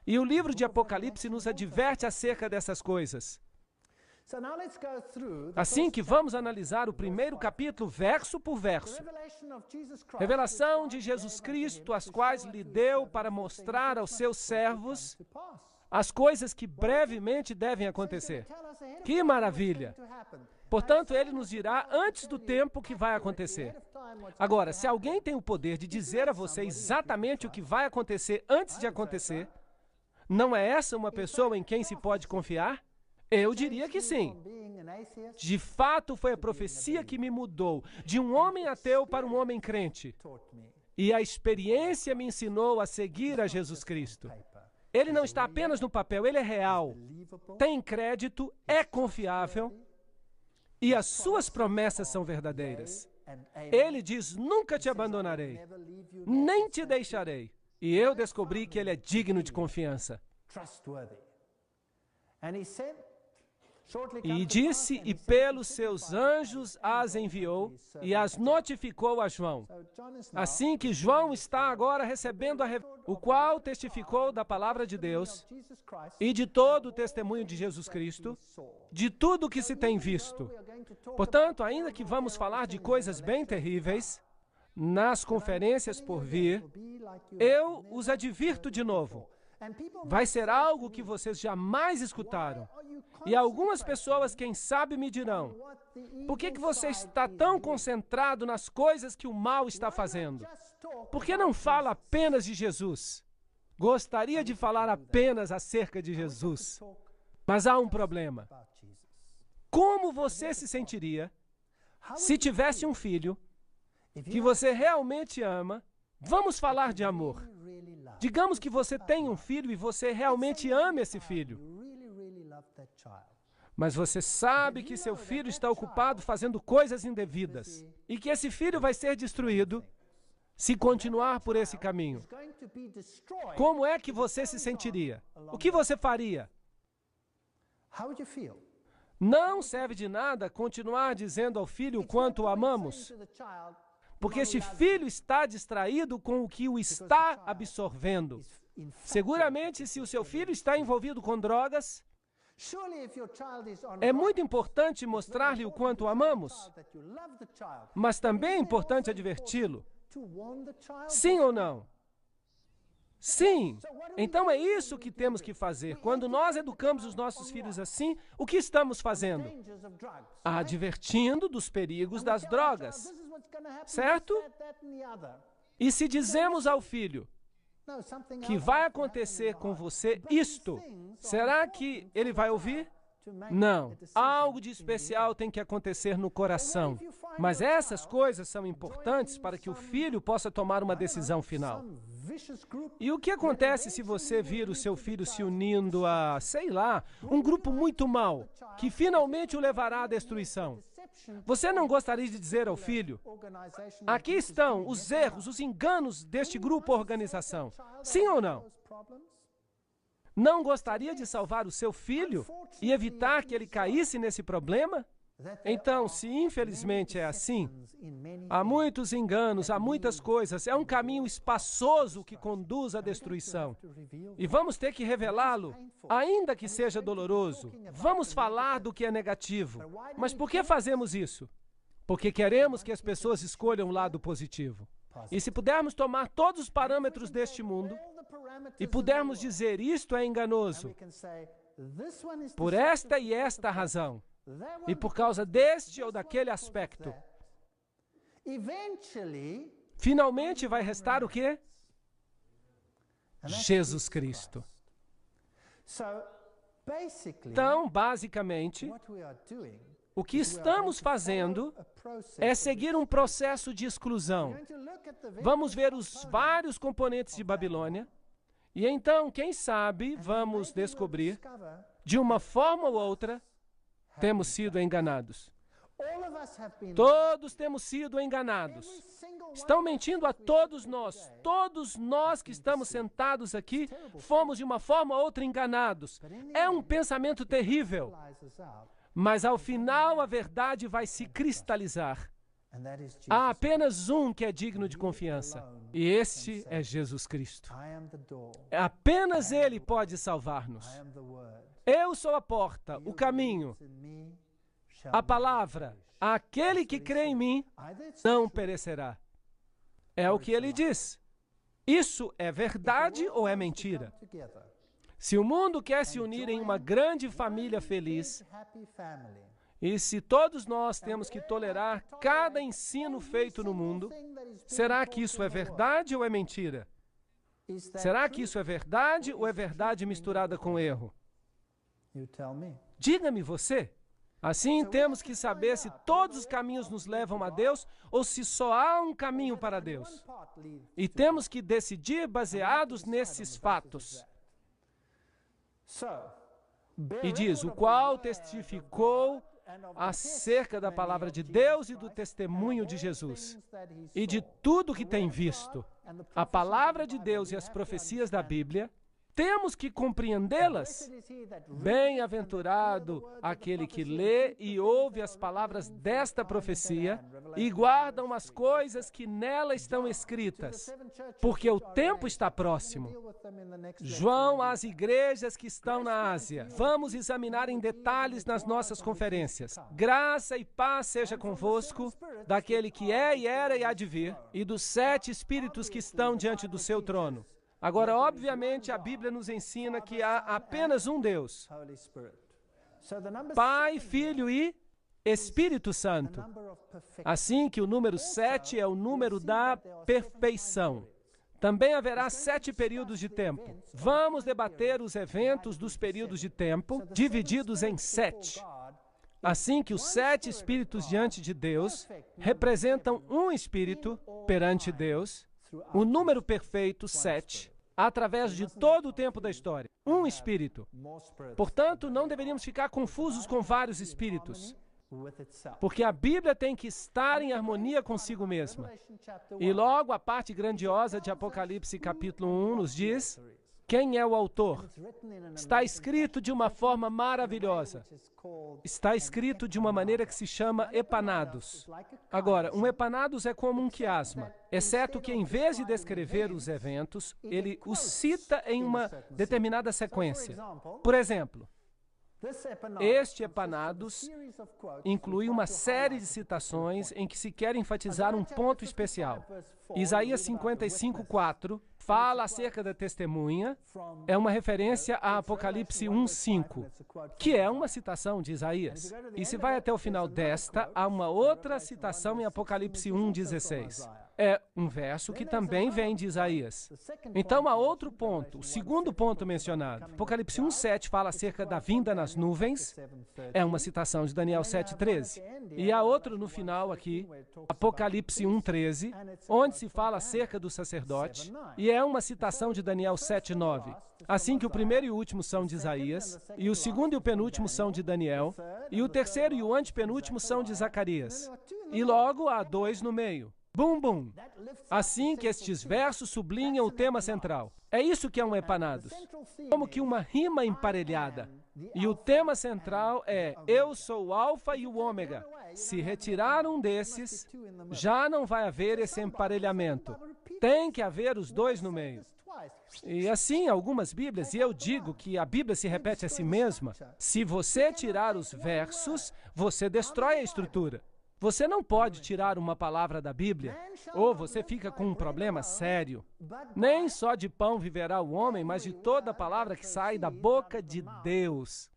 E o livro de Apocalipse nos adverte acerca dessas coisas. Assim que vamos analisar o primeiro capítulo, verso por verso. Revelação de Jesus Cristo, as quais lhe deu para mostrar aos seus servos as coisas que brevemente devem acontecer. Que maravilha! Portanto, ele nos dirá antes do tempo que vai acontecer. Agora, se alguém tem o poder de dizer a você exatamente o que vai acontecer antes de acontecer, não é essa uma pessoa em quem se pode confiar? Eu diria que sim. De fato, foi a profecia que me mudou de um homem ateu para um homem crente. E a experiência me ensinou a seguir a Jesus Cristo. Ele não está apenas no papel, ele é real. Tem crédito, é confiável e as suas promessas são verdadeiras. Ele diz, nunca te abandonarei, nem te deixarei. E eu descobri que ele é digno de confiança. E disse, e pelos seus anjos as enviou, e as notificou a João. Assim que João está agora recebendo o qual testificou da palavra de Deus e de todo o testemunho de Jesus Cristo, de tudo o que se tem visto. Portanto, ainda que vamos falar de coisas bem terríveis, nas conferências por vir, eu os advirto de novo. Vai ser algo que vocês jamais escutaram. E algumas pessoas, quem sabe, me dirão, por que você está tão concentrado nas coisas que o mal está fazendo? Por que não fala apenas de Jesus? Gostaria de falar apenas acerca de Jesus. Mas há um problema. Como você se sentiria se tivesse um filho que você realmente ama? Vamos falar de amor. Digamos que você tem um filho e você realmente ama esse filho. Mas você sabe que seu filho está ocupado fazendo coisas indevidas e que esse filho vai ser destruído se continuar por esse caminho. Como é que você se sentiria? O que você faria? Não serve de nada continuar dizendo ao filho o quanto o amamos, porque este filho está distraído com o que o está absorvendo. Seguramente, se o seu filho está envolvido com drogas, é muito importante mostrar-lhe o quanto o amamos, mas também é importante adverti-lo. Sim ou não? Sim. Então é isso que temos que fazer. Quando nós educamos os nossos filhos assim, o que estamos fazendo? Advertindo dos perigos das drogas. Certo? E se dizemos ao filho, que vai acontecer com você isto. Será que ele vai ouvir? Não. Algo de especial tem que acontecer no coração. Mas essas coisas são importantes para que o filho possa tomar uma decisão final. E o que acontece se você vir o seu filho se unindo a, sei lá, um grupo muito mau, que finalmente o levará à destruição? Você não gostaria de dizer ao filho: aqui estão os erros, os enganos deste grupo ou organização. Sim ou não? Não gostaria de salvar o seu filho e evitar que ele caísse nesse problema? Então, se infelizmente é assim, há muitos enganos, há muitas coisas, é um caminho espaçoso que conduz à destruição. E vamos ter que revelá-lo, ainda que seja doloroso. Vamos falar do que é negativo. Mas por que fazemos isso? Porque queremos que as pessoas escolham o lado positivo. E se pudermos tomar todos os parâmetros deste mundo e pudermos dizer isto é enganoso, por esta e esta razão, e por causa deste ou daquele aspecto, finalmente vai restar o quê? Jesus Cristo. Então, basicamente, o que estamos fazendo é seguir um processo de exclusão. Vamos ver os vários componentes de Babilônia e então, quem sabe, vamos descobrir, de uma forma ou outra, temos sido enganados. Todos temos sido enganados. Estão mentindo a todos nós que estamos sentados aqui, fomos de uma forma ou outra enganados. É um pensamento terrível. Mas ao final a verdade vai se cristalizar. Há apenas um que é digno de confiança, e este é Jesus Cristo. Apenas Ele pode salvar-nos. Eu sou a porta, o caminho, a palavra. Aquele que crê em mim não perecerá. É o que Ele diz. Isso é verdade ou é mentira? Se o mundo quer se unir em uma grande família feliz, e se todos nós temos que tolerar cada ensino feito no mundo, será que isso é verdade ou é mentira? Será que isso é verdade ou é verdade misturada com erro? Diga-me você. Assim, temos que saber se todos os caminhos nos levam a Deus ou se só há um caminho para Deus. E temos que decidir baseados nesses fatos. E diz, o qual testificou acerca da palavra de Deus e do testemunho de Jesus, e de tudo que tem visto. A palavra de Deus e as profecias da Bíblia, temos que compreendê-las. Bem-aventurado aquele que lê e ouve as palavras desta profecia e guardam as coisas que nela estão escritas, porque o tempo está próximo. João às igrejas que estão na Ásia. Vamos examinar em detalhes nas nossas conferências. Graça e paz seja convosco, daquele que é e era e há de vir, e dos 7 espíritos que estão diante do seu trono. Agora, obviamente, a Bíblia nos ensina que há apenas um Deus. Pai, Filho e Espírito Santo. Assim que o número 7 é o número da perfeição. Também haverá 7 períodos de tempo. Vamos debater os eventos dos períodos de tempo, divididos em 7. Assim que os 7 espíritos diante de Deus representam um espírito perante Deus, o número perfeito, 7, através de todo o tempo da história. Um espírito. Portanto, não deveríamos ficar confusos com vários espíritos, porque a Bíblia tem que estar em harmonia consigo mesma. E logo a parte grandiosa de Apocalipse capítulo 1 nos diz quem é o autor. Está escrito de uma forma maravilhosa. Está escrito de uma maneira que se chama epanados. Agora, um epanados é como um quiasma, exceto que em vez de descrever os eventos, ele os cita em uma determinada sequência. Por exemplo, este epanados inclui uma série de citações em que se quer enfatizar um ponto especial. Isaías 55:4 fala acerca da testemunha, é uma referência a Apocalipse 1:5, que é uma citação de Isaías. E se vai até o final desta, há uma outra citação em Apocalipse 1:16. É um verso que também vem de Isaías. Então, há outro ponto, o segundo ponto mencionado. Apocalipse 1:7 fala acerca da vinda nas nuvens. É uma citação de Daniel 7:13. E há outro no final aqui, Apocalipse 1:13, onde se fala acerca do sacerdote. E é uma citação de Daniel 7:9. Assim que o primeiro e o último são de Isaías, e o segundo e o penúltimo são de Daniel, e o terceiro e o antepenúltimo são de Zacarias. E logo há 2 no meio. Bum, bum. Assim que estes versos sublinham o tema central. É isso que é um Epanados. Como que uma rima emparelhada. E o tema central é: eu sou o Alfa e o Ômega. Se retirar um desses, já não vai haver esse emparelhamento. Tem que haver os 2 no meio. E assim, algumas Bíblias, e eu digo que a Bíblia se repete a si mesma, se você tirar os versos, você destrói a estrutura. Você não pode tirar uma palavra da Bíblia, ou você fica com um problema sério. Nem só de pão viverá o homem, mas de toda palavra que sai da boca de Deus.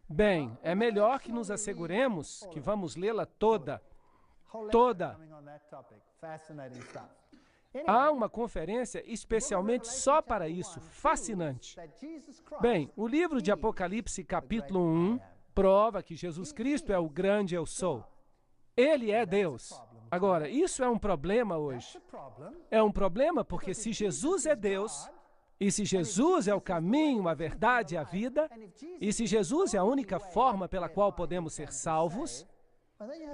Bem, é melhor que nos asseguremos que vamos lê-la toda. Toda. Há uma conferência especialmente só para isso, fascinante. Bem, o livro de Apocalipse, capítulo 1, prova que Jesus Cristo é o grande eu sou. Ele é Deus. Agora, isso é um problema hoje. É um problema porque se Jesus é Deus, e se Jesus é o caminho, a verdade e a vida, e se Jesus é a única forma pela qual podemos ser salvos,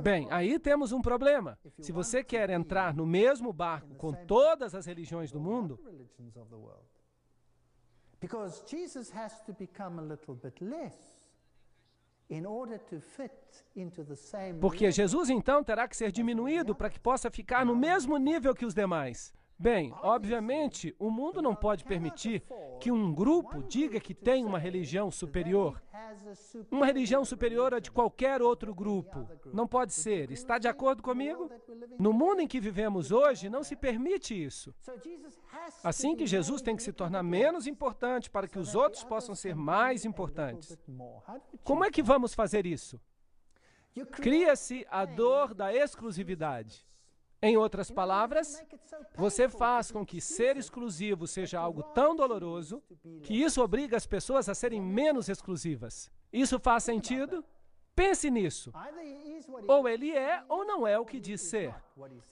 bem, aí temos um problema. Se você quer entrar no mesmo barco com todas as religiões do mundo, porque Jesus então terá que ser diminuído para que possa ficar no mesmo nível que os demais. Bem, obviamente, o mundo não pode permitir que um grupo diga que tem uma religião superior. Uma religião superior a de qualquer outro grupo. Não pode ser. Está de acordo comigo? No mundo em que vivemos hoje, não se permite isso. Assim que Jesus tem que se tornar menos importante para que os outros possam ser mais importantes. Como é que vamos fazer isso? Cria-se a dor da exclusividade. Em outras palavras, você faz com que ser exclusivo seja algo tão doloroso que isso obriga as pessoas a serem menos exclusivas. Isso faz sentido? Pense nisso. Ou ele é ou não é o que diz ser.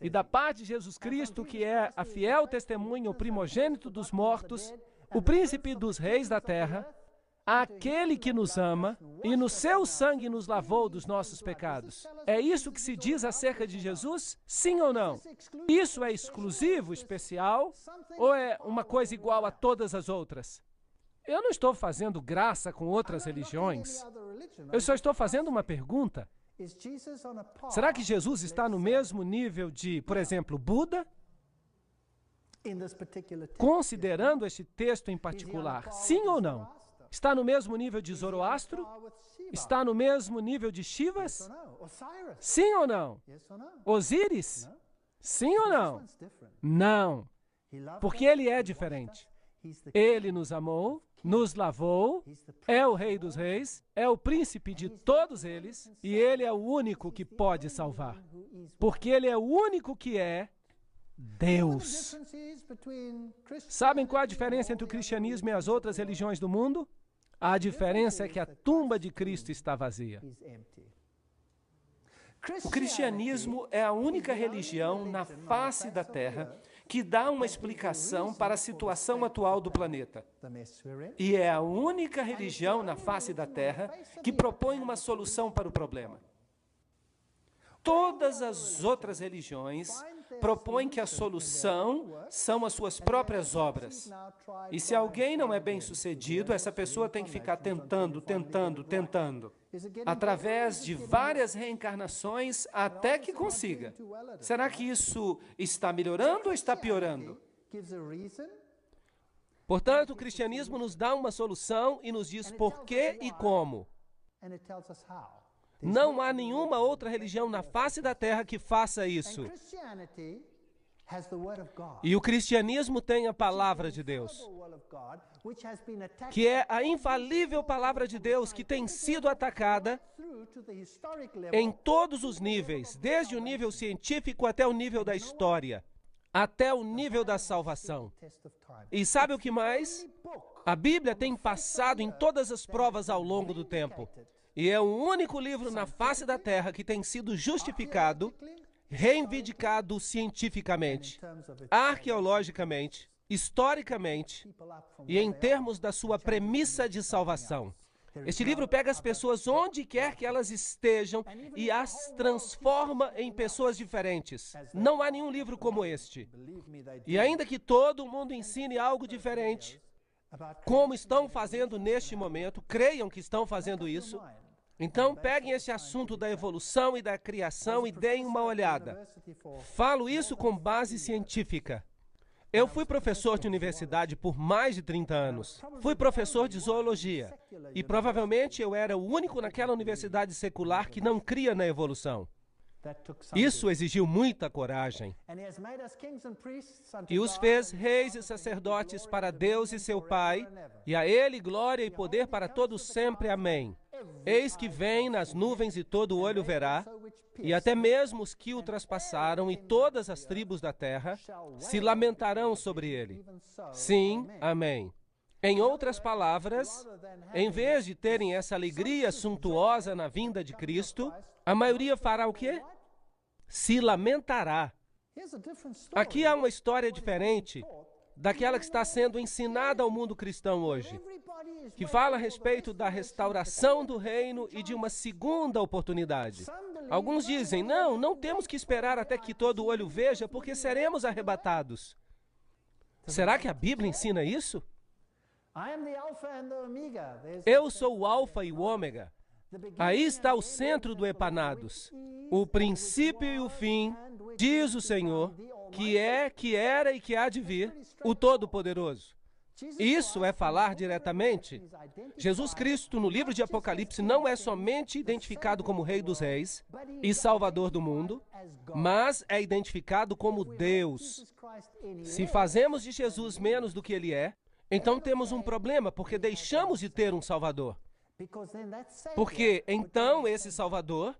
E da parte de Jesus Cristo, que é a fiel testemunha, o primogênito dos mortos, o príncipe dos reis da terra, aquele que nos ama e no seu sangue nos lavou dos nossos pecados. É isso que se diz acerca de Jesus? Sim ou não? Isso é exclusivo, especial, ou é uma coisa igual a todas as outras? Eu não estou fazendo graça com outras religiões. Eu só estou fazendo uma pergunta. Será que Jesus está no mesmo nível de, por exemplo, Buda? Considerando este texto em particular, sim ou não? Está no mesmo nível de Zoroastro? Está no mesmo nível de Shivas? Sim ou não? Osíris? Sim ou não? Não. Porque ele é diferente. Ele nos amou, nos lavou, é o Rei dos Reis, é o príncipe de todos eles, e ele é o único que pode salvar. Porque ele é o único que é Deus. Sabem qual a diferença entre o cristianismo e as outras religiões do mundo? A diferença é que a tumba de Cristo está vazia. O cristianismo é a única religião na face da Terra que dá uma explicação para a situação atual do planeta. E é a única religião na face da Terra que propõe uma solução para o problema. Todas as outras religiões propõem que a solução são as suas próprias obras. E se alguém não é bem-sucedido, essa pessoa tem que ficar tentando, através de várias reencarnações até que consiga. Será que isso está melhorando ou está piorando? Portanto, o cristianismo nos dá uma solução e nos diz por quê e como. Não há nenhuma outra religião na face da terra que faça isso. E o cristianismo tem a palavra de Deus. que é a infalível palavra de Deus que tem sido atacada em todos os níveis, desde o nível científico até o nível da história, até o nível da salvação. E sabe o que mais? A Bíblia tem passado em todas as provas ao longo do tempo. E é o único livro na face da Terra que tem sido justificado, reivindicado cientificamente, arqueologicamente, historicamente e em termos da sua premissa de salvação. Este livro pega as pessoas onde quer que elas estejam e as transforma em pessoas diferentes. Não há nenhum livro como este. E ainda que todo mundo ensine algo diferente, como estão fazendo neste momento, creiam que estão fazendo isso, então peguem esse assunto da evolução e da criação e deem uma olhada. Falo isso com base científica. Eu fui professor de universidade por mais de 30 anos. Fui professor de zoologia. E provavelmente eu era o único naquela universidade secular que não cria na evolução. Isso exigiu muita coragem. E os fez reis e sacerdotes para Deus e seu Pai, e a Ele glória e poder para todos sempre. Amém. Eis que vem nas nuvens e todo olho verá, e até mesmo os que o traspassaram e todas as tribos da terra se lamentarão sobre ele. Sim, amém. Em outras palavras, em vez de terem essa alegria suntuosa na vinda de Cristo, a maioria fará o quê? Se lamentará. Aqui há uma história diferente daquela que está sendo ensinada ao mundo cristão hoje, que fala a respeito da restauração do reino e de uma segunda oportunidade. Alguns dizem, não temos que esperar até que todo olho veja, porque seremos arrebatados. Será que a Bíblia ensina isso? Eu sou o Alfa e o Ômega. Aí está o centro do Epanados, o princípio e o fim, diz o Senhor, que é, que era e que há de vir, o Todo-Poderoso. Isso é falar diretamente. Jesus Cristo, no livro de Apocalipse, não é somente identificado como Rei dos Reis e Salvador do mundo, mas é identificado como Deus. Se fazemos de Jesus menos do que Ele é, então temos um problema, porque deixamos de ter um Salvador. Porque, então, esse Salvador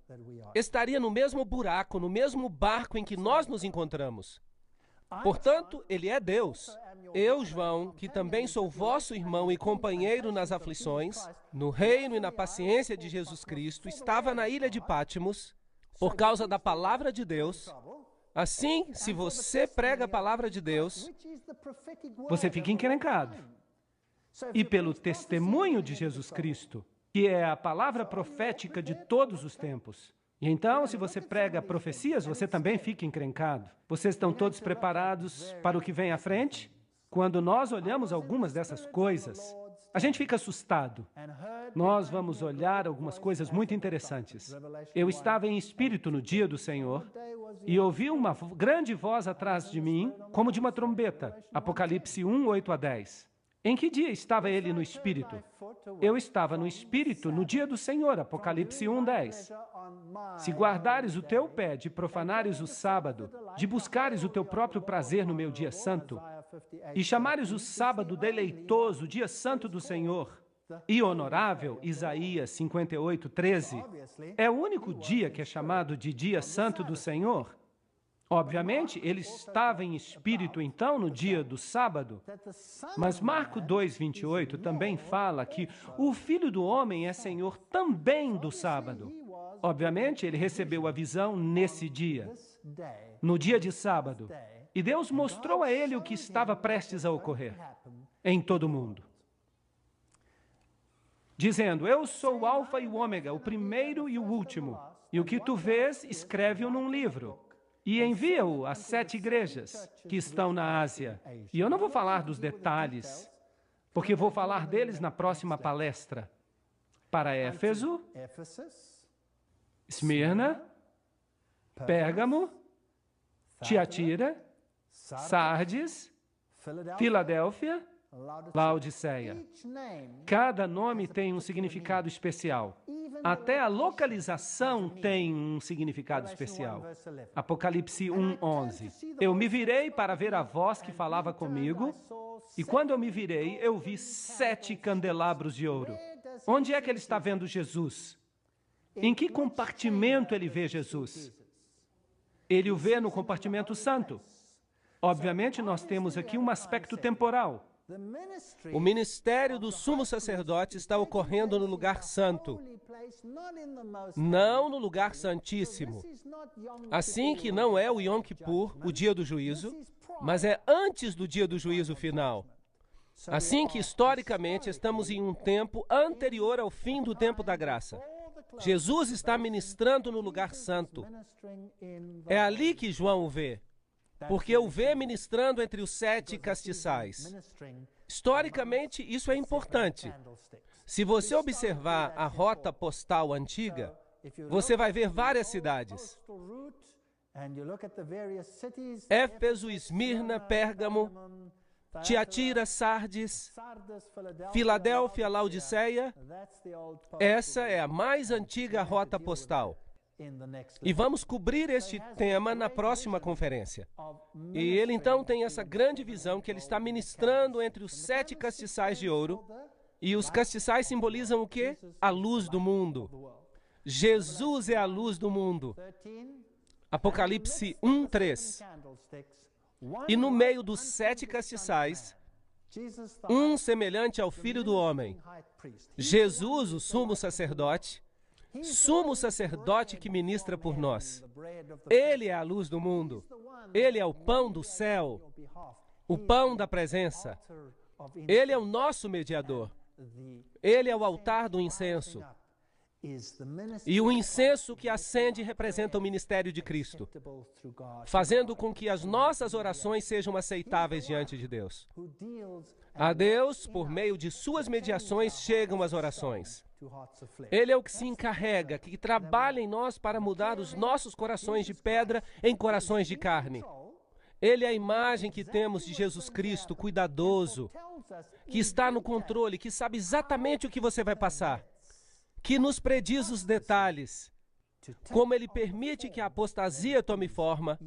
estaria no mesmo buraco, no mesmo barco em que nós nos encontramos. Portanto, Ele é Deus. Eu, João, que também sou vosso irmão e companheiro nas aflições, no reino e na paciência de Jesus Cristo, estava na ilha de Pátimos, por causa da palavra de Deus. Assim, se você prega a palavra de Deus, você fica encrencado. E pelo testemunho de Jesus Cristo, que é a palavra profética de todos os tempos. E então, se você prega profecias, você também fica encrencado. Vocês estão todos preparados para o que vem à frente? Quando nós olhamos algumas dessas coisas, a gente fica assustado. Nós vamos olhar algumas coisas muito interessantes. Eu estava em espírito no dia do Senhor e ouvi uma grande voz atrás de mim, como de uma trombeta. Apocalipse 1, 8 a 10. Em que dia estava ele no Espírito? Eu estava no Espírito no dia do Senhor, Apocalipse 1, 10. Se guardares o teu pé de profanares o sábado, de buscares o teu próprio prazer no meu dia santo, e chamares o sábado deleitoso, dia santo do Senhor, e honorável, Isaías 58, 13, é o único dia que é chamado de dia santo do Senhor. Obviamente, ele estava em espírito, então, no dia do sábado. Mas Marcos 2, 28 também fala que o Filho do Homem é Senhor também do sábado. Obviamente, ele recebeu a visão nesse dia, no dia de sábado. E Deus mostrou a ele o que estava prestes a ocorrer em todo o mundo. Dizendo, eu sou o Alfa e o Ômega, o primeiro e o último. E o que tu vês, escreve-o num livro. E envia-o às 7 igrejas que estão na Ásia. E eu não vou falar dos detalhes, porque vou falar deles na próxima palestra. Para Éfeso, Esmirna, Pérgamo, Tiatira, Sardes, Filadélfia, Laodiceia. Cada nome tem um significado especial. Até a localização tem um significado especial. Apocalipse 1:11. Eu me virei para ver a voz que falava comigo, e quando eu me virei, eu vi 7 candelabros de ouro. Onde é que ele está vendo Jesus? Em que compartimento ele vê Jesus? Ele o vê no compartimento santo. Obviamente, nós temos aqui um aspecto temporal. O ministério do sumo sacerdote está ocorrendo no lugar santo, não no lugar santíssimo. Assim que não é o Yom Kippur, o dia do juízo, mas é antes do dia do juízo final. Assim que, historicamente, estamos em um tempo anterior ao fim do tempo da graça. Jesus está ministrando no lugar santo. É ali que João o vê, porque o vê ministrando entre os 7 castiçais. Historicamente, isso é importante. Se você observar a rota postal antiga, você vai ver várias cidades. Éfeso, Esmirna, Pérgamo, Tiatira, Sardes, Filadélfia, Laodiceia. Essa é a mais antiga rota postal. E vamos cobrir este tema na próxima conferência. E ele então tem essa grande visão que ele está ministrando entre os 7 castiçais de ouro. E os castiçais simbolizam o quê? A luz do mundo. Jesus é a luz do mundo. Apocalipse 1:3. E no meio dos 7 castiçais, um semelhante ao Filho do Homem. Jesus, o sumo sacerdote que ministra por nós. Ele é a luz do mundo. Ele é o pão do céu, o pão da presença. Ele é o nosso mediador. Ele é o altar do incenso. E o incenso que acende representa o ministério de Cristo, fazendo com que as nossas orações sejam aceitáveis diante de Deus. A Deus, por meio de suas mediações, chegam as orações. Ele é o que se encarrega, que trabalha em nós para mudar os nossos corações de pedra em corações de carne. Ele é a imagem que temos de Jesus Cristo, cuidadoso, que está no controle, que sabe exatamente o que você vai passar, que nos prediz os detalhes, como Ele permite que a apostasia tome forma,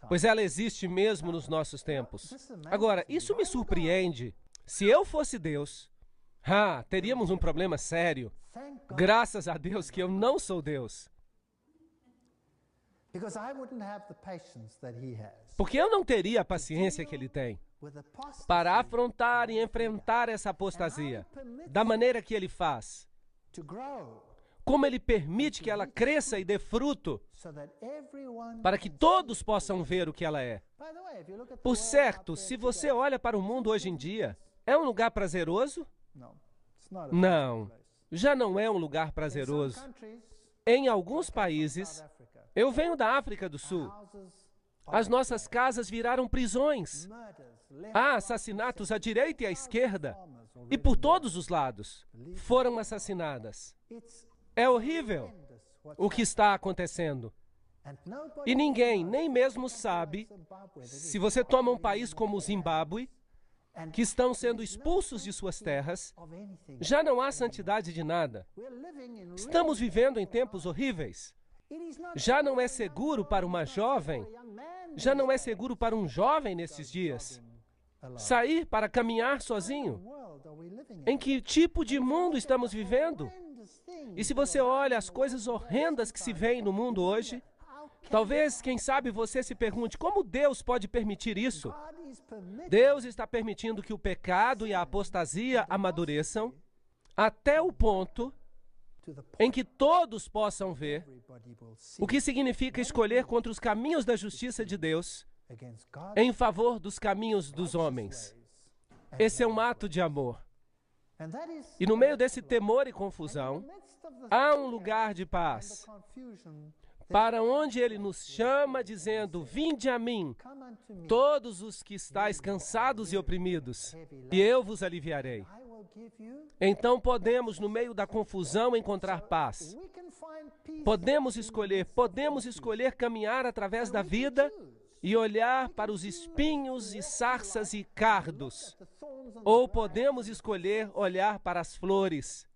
pois ela existe mesmo nos nossos tempos. Agora, isso me surpreende. Se eu fosse Deus, teríamos um problema sério. Graças a Deus que eu não sou Deus. Porque eu não teria a paciência que Ele tem para afrontar e enfrentar essa apostasia da maneira que Ele faz. Como Ele permite que ela cresça e dê fruto, para que todos possam ver o que ela é. Por certo, se você olha para o mundo hoje em dia, é um lugar prazeroso? Não, já não é um lugar prazeroso. Em alguns países, eu venho da África do Sul, as nossas casas viraram prisões. Há assassinatos à direita e à esquerda, e por todos os lados foram assassinadas. É horrível o que está acontecendo. E ninguém, nem mesmo sabe, se você toma um país como o Zimbábue, que estão sendo expulsos de suas terras, já não há santidade de nada. Estamos vivendo em tempos horríveis. Já não é seguro para uma jovem, já não é seguro para um jovem nesses dias sair para caminhar sozinho. Em que tipo de mundo estamos vivendo? E se você olha as coisas horrendas que se veem no mundo hoje, talvez, quem sabe, você se pergunte, como Deus pode permitir isso? Deus está permitindo que o pecado e a apostasia amadureçam até o ponto em que todos possam ver o que significa escolher contra os caminhos da justiça de Deus em favor dos caminhos dos homens. Esse é um ato de amor. E no meio desse temor e confusão, há um lugar de paz, para onde Ele nos chama, dizendo, vinde a mim, todos os que estáis cansados e oprimidos, e eu vos aliviarei. Então podemos, no meio da confusão, encontrar paz. Podemos escolher caminhar através da vida e olhar para os espinhos e sarças e cardos. Ou podemos escolher olhar para as flores,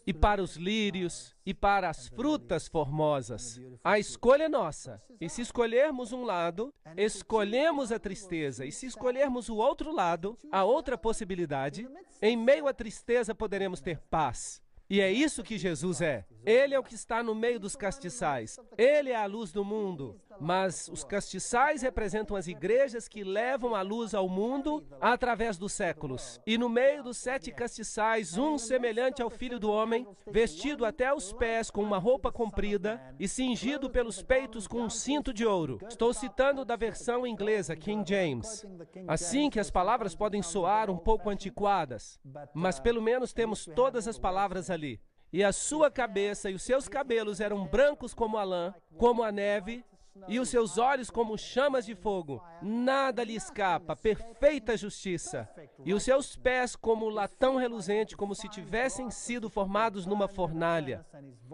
e para os lírios, e para as frutas formosas. A escolha é nossa. E se escolhermos um lado, escolhemos a tristeza. E se escolhermos o outro lado, a outra possibilidade, em meio à tristeza poderemos ter paz. E é isso que Jesus é. Ele é o que está no meio dos castiçais. Ele é a luz do mundo. Mas os castiçais representam as igrejas que levam a luz ao mundo através dos séculos. E no meio dos 7 castiçais, um semelhante ao Filho do Homem, vestido até os pés com uma roupa comprida e cingido pelos peitos com um cinto de ouro. Estou citando da versão inglesa, King James. Assim que as palavras podem soar um pouco antiquadas, mas pelo menos temos todas as palavras ali. E a sua cabeça e os seus cabelos eram brancos como a lã, como a neve, e os seus olhos como chamas de fogo. Nada lhe escapa, perfeita justiça. E os seus pés como latão reluzente, como se tivessem sido formados numa fornalha.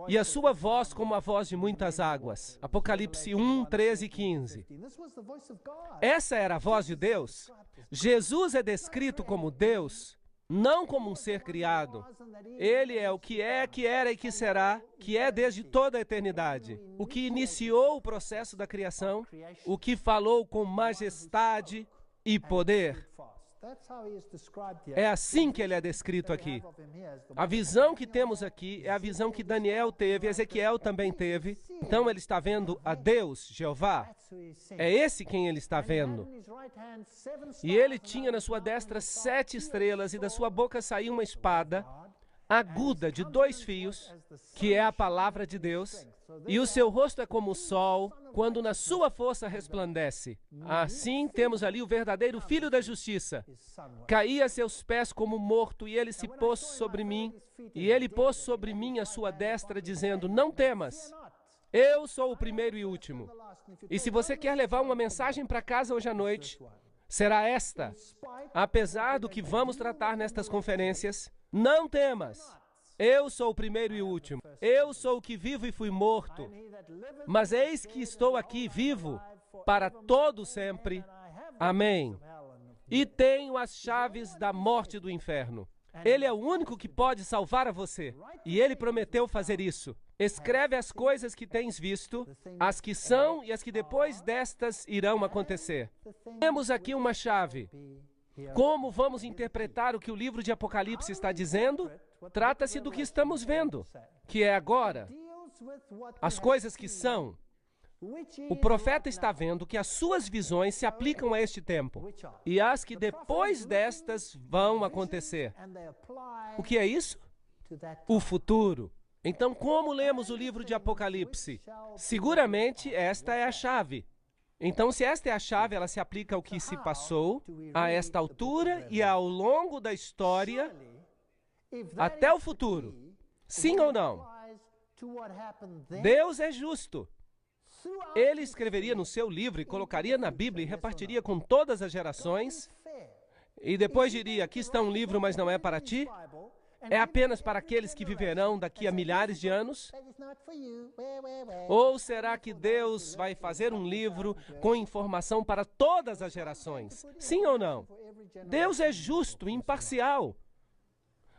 E a sua voz como a voz de muitas águas. Apocalipse 1, 13 e 15. Essa era a voz de Deus. Jesus é descrito como Deus, não como um ser criado. Ele é o que é, que era e que será, que é desde toda a eternidade. O que iniciou o processo da criação, o que falou com majestade e poder. É assim que ele é descrito aqui. A visão que temos aqui é a visão que Daniel teve, Ezequiel também teve. Então ele está vendo a Deus, Jeová. É esse quem ele está vendo. E ele tinha na sua destra 7 estrelas, e da sua boca saía uma espada aguda de 2 fios, que é a palavra de Deus, e o seu rosto é como o sol, quando na sua força resplandece. Assim temos ali o verdadeiro Filho da Justiça. Caía a seus pés como morto, e ele se pôs sobre mim, e ele pôs sobre mim a sua destra, dizendo: não temas, eu sou o primeiro e último. E se você quer levar uma mensagem para casa hoje à noite, será esta: apesar do que vamos tratar nestas conferências, não temas, eu sou o primeiro e último. Eu sou o que vivo e fui morto, mas eis que estou aqui vivo para todo sempre. Amém. E tenho as chaves da morte e do inferno. Ele é o único que pode salvar a você, e ele prometeu fazer isso. Escreve as coisas que tens visto, as que são e as que depois destas irão acontecer. Temos aqui uma chave. Como vamos interpretar o que o livro de Apocalipse está dizendo? Trata-se do que estamos vendo, que é agora. As coisas que são. O profeta está vendo que as suas visões se aplicam a este tempo, e as que depois destas vão acontecer. O que é isso? O futuro. Então, como lemos o livro de Apocalipse? Seguramente esta é a chave. Então, se esta é a chave, ela se aplica ao que se passou, a esta altura e ao longo da história, até o futuro. Sim ou não? Deus é justo. Ele escreveria no seu livro e colocaria na Bíblia e repartiria com todas as gerações, e depois diria: aqui está um livro, mas não é para ti. É apenas para aqueles que viverão daqui a milhares de anos? Ou será que Deus vai fazer um livro com informação para todas as gerações? Sim ou não? Deus é justo, imparcial.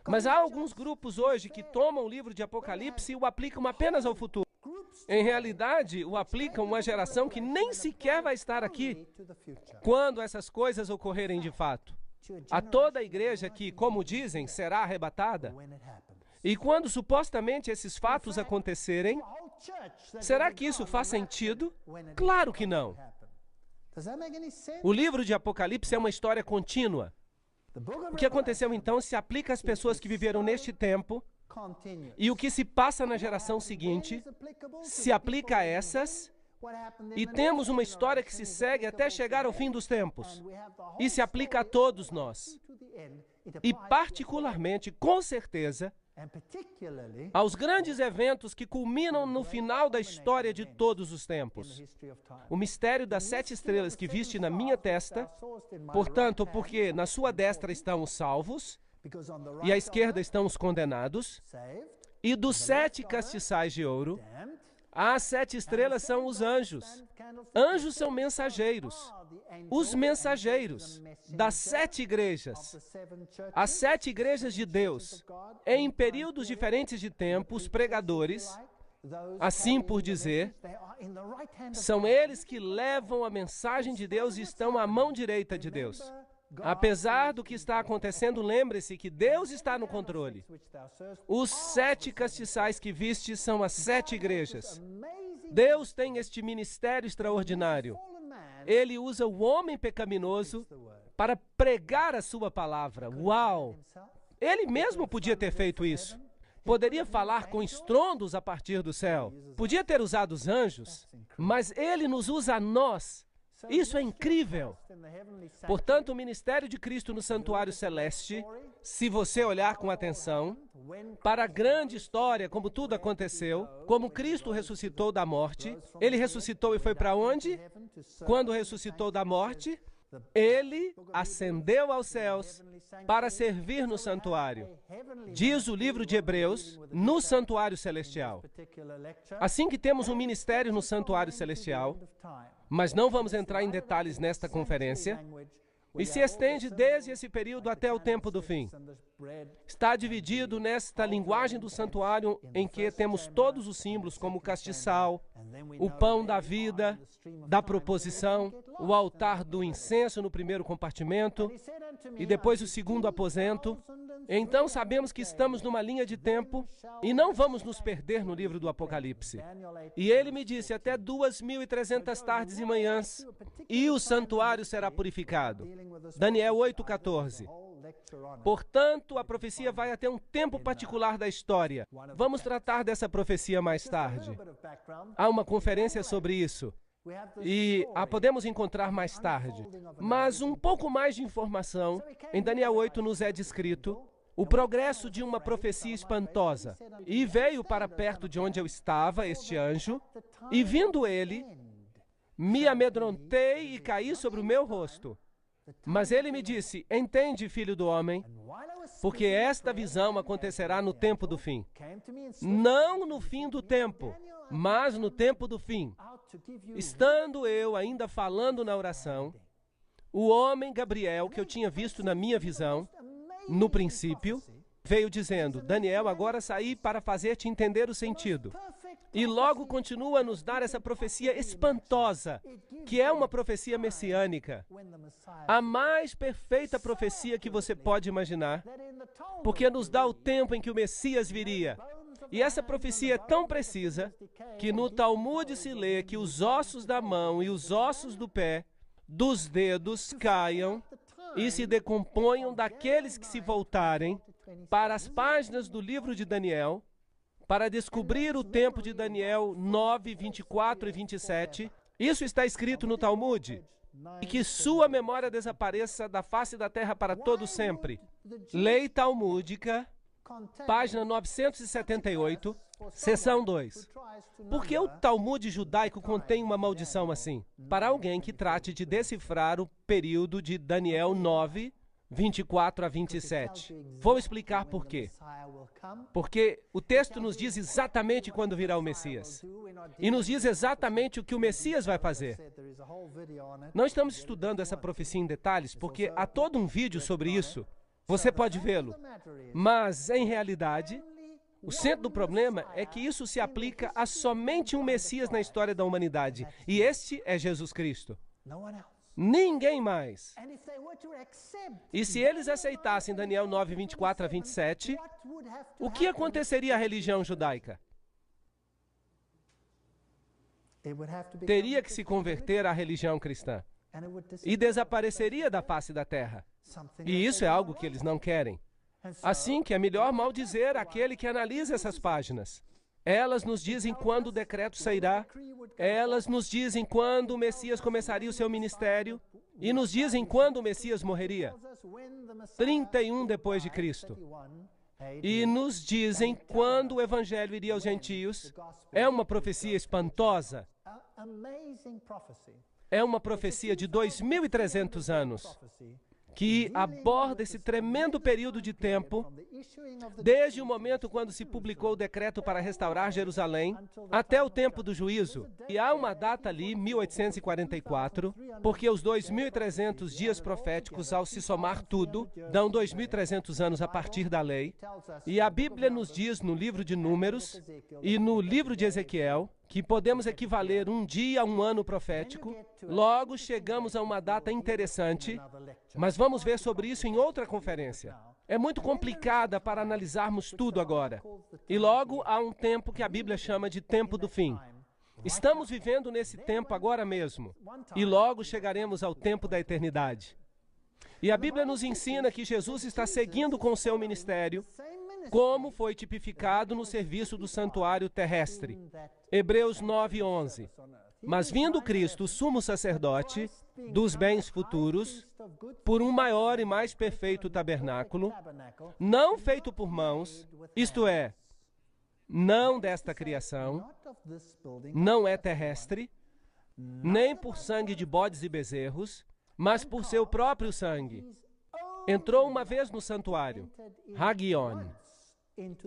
Mas há alguns grupos hoje que tomam o livro de Apocalipse e o aplicam apenas ao futuro. Em realidade, o aplicam a uma geração que nem sequer vai estar aqui quando essas coisas ocorrerem de fato. A toda a igreja que, como dizem, será arrebatada. E quando supostamente esses fatos acontecerem, será que isso faz sentido? Claro que não. O livro de Apocalipse é uma história contínua. O que aconteceu então se aplica às pessoas que viveram neste tempo, e o que se passa na geração seguinte se aplica a essas. E temos uma história que se segue até chegar ao fim dos tempos. E se aplica a todos nós. E particularmente, com certeza, aos grandes eventos que culminam no final da história de todos os tempos. O mistério das 7 estrelas que viste na minha testa, portanto, porque na sua destra estão os salvos, e à esquerda estão os condenados, e dos 7 castiçais de ouro, As 7 estrelas são os anjos. Anjos são mensageiros. Os mensageiros das 7 igrejas. As 7 igrejas de Deus, em períodos diferentes de tempo, os pregadores, assim por dizer, são eles que levam a mensagem de Deus e estão à mão direita de Deus. Apesar do que está acontecendo, lembre-se que Deus está no controle. Os 7 castiçais que viste são as 7 igrejas. Deus tem este ministério extraordinário. Ele usa o homem pecaminoso para pregar a sua palavra. Uau! Ele mesmo podia ter feito isso. Poderia falar com estrondos a partir do céu. Podia ter usado os anjos, mas ele nos usa a nós. Isso é incrível. Portanto, o ministério de Cristo no santuário celeste, se você olhar com atenção, para a grande história, como tudo aconteceu, como Cristo ressuscitou da morte, ele ressuscitou e foi para onde? Quando ressuscitou da morte, ele ascendeu aos céus para servir no santuário. Diz o livro de Hebreus, no santuário celestial. Assim que temos um ministério no santuário celestial, mas não vamos entrar em detalhes nesta conferência, e se estende desde esse período até o tempo do fim. Está dividido nesta linguagem do santuário em que temos todos os símbolos, como o castiçal, o pão da vida, da proposição, o altar do incenso no primeiro compartimento e depois o segundo aposento. Então sabemos que estamos numa linha de tempo e não vamos nos perder no livro do Apocalipse. E ele me disse, até 2.300 tardes e manhãs, e o santuário será purificado. Daniel 8,14. Portanto, a profecia vai até um tempo particular da história. Vamos tratar dessa profecia mais tarde. Há uma conferência sobre isso. E a podemos encontrar mais tarde. Mas um pouco mais de informação, em Daniel 8 nos é descrito o progresso de uma profecia espantosa. E veio para perto de onde eu estava, este anjo, e vindo ele, me amedrontei e caí sobre o meu rosto. Mas ele me disse, entende, filho do homem, porque esta visão acontecerá no tempo do fim. Não no fim do tempo, mas no tempo do fim. Estando eu ainda falando na oração, o homem Gabriel, que eu tinha visto na minha visão, no princípio, veio dizendo, Daniel, agora saí para fazer-te entender o sentido. E logo continua a nos dar essa profecia espantosa, que é uma profecia messiânica. A mais perfeita profecia que você pode imaginar, porque nos dá o tempo em que o Messias viria. E essa profecia é tão precisa, que no Talmud se lê que os ossos da mão e os ossos do pé, dos dedos, caiam e se decomponham daqueles que se voltarem para as páginas do livro de Daniel, para descobrir o tempo de Daniel 9, 24 e 27. Isso está escrito no Talmud. E que sua memória desapareça da face da terra para todo sempre. Lei Talmúdica, página 978, seção 2. Por que o Talmud judaico contém uma maldição assim? Para alguém que trate de decifrar o período de Daniel 9, 24 a 27. Vou explicar por quê. Porque o texto nos diz exatamente quando virá o Messias. E nos diz exatamente o que o Messias vai fazer. Não estamos estudando essa profecia em detalhes, porque há todo um vídeo sobre isso. Você pode vê-lo. Mas, em realidade, o centro do problema é que isso se aplica a somente um Messias na história da humanidade. E este é Jesus Cristo. Ninguém mais. E se eles aceitassem Daniel 9, 24 a 27, o que aconteceria à religião judaica? Teria que se converter à religião cristã. E desapareceria da face da terra. E isso é algo que eles não querem. Assim que é melhor maldizer aquele que analisa essas páginas. Elas nos dizem quando o decreto sairá, elas nos dizem quando o Messias começaria o seu ministério e nos dizem quando o Messias morreria. 31 depois de Cristo. E nos dizem quando o Evangelho iria aos gentios. É uma profecia espantosa. É uma profecia de 2.300 anos que aborda esse tremendo período de tempo Desde o momento quando se publicou o decreto para restaurar Jerusalém, até o tempo do juízo. E há uma data ali, 1844, porque os 2.300 dias proféticos, ao se somar tudo, dão 2.300 anos a partir da lei. E a Bíblia nos diz no livro de Números e no livro de Ezequiel que podemos equivaler um dia a um ano profético. Logo, chegamos a uma data interessante, mas vamos ver sobre isso em outra conferência. É muito complicada para analisarmos tudo agora. E logo há um tempo que a Bíblia chama de tempo do fim. Estamos vivendo nesse tempo agora mesmo. E logo chegaremos ao tempo da eternidade. E a Bíblia nos ensina que Jesus está seguindo com o seu ministério, como foi tipificado no serviço do santuário terrestre. Hebreus 9:11. Mas vindo Cristo, o sumo sacerdote dos bens futuros, por um maior e mais perfeito tabernáculo, não feito por mãos, isto é, não desta criação, não é terrestre, nem por sangue de bodes e bezerros, mas por seu próprio sangue. Entrou uma vez no santuário, Hagion,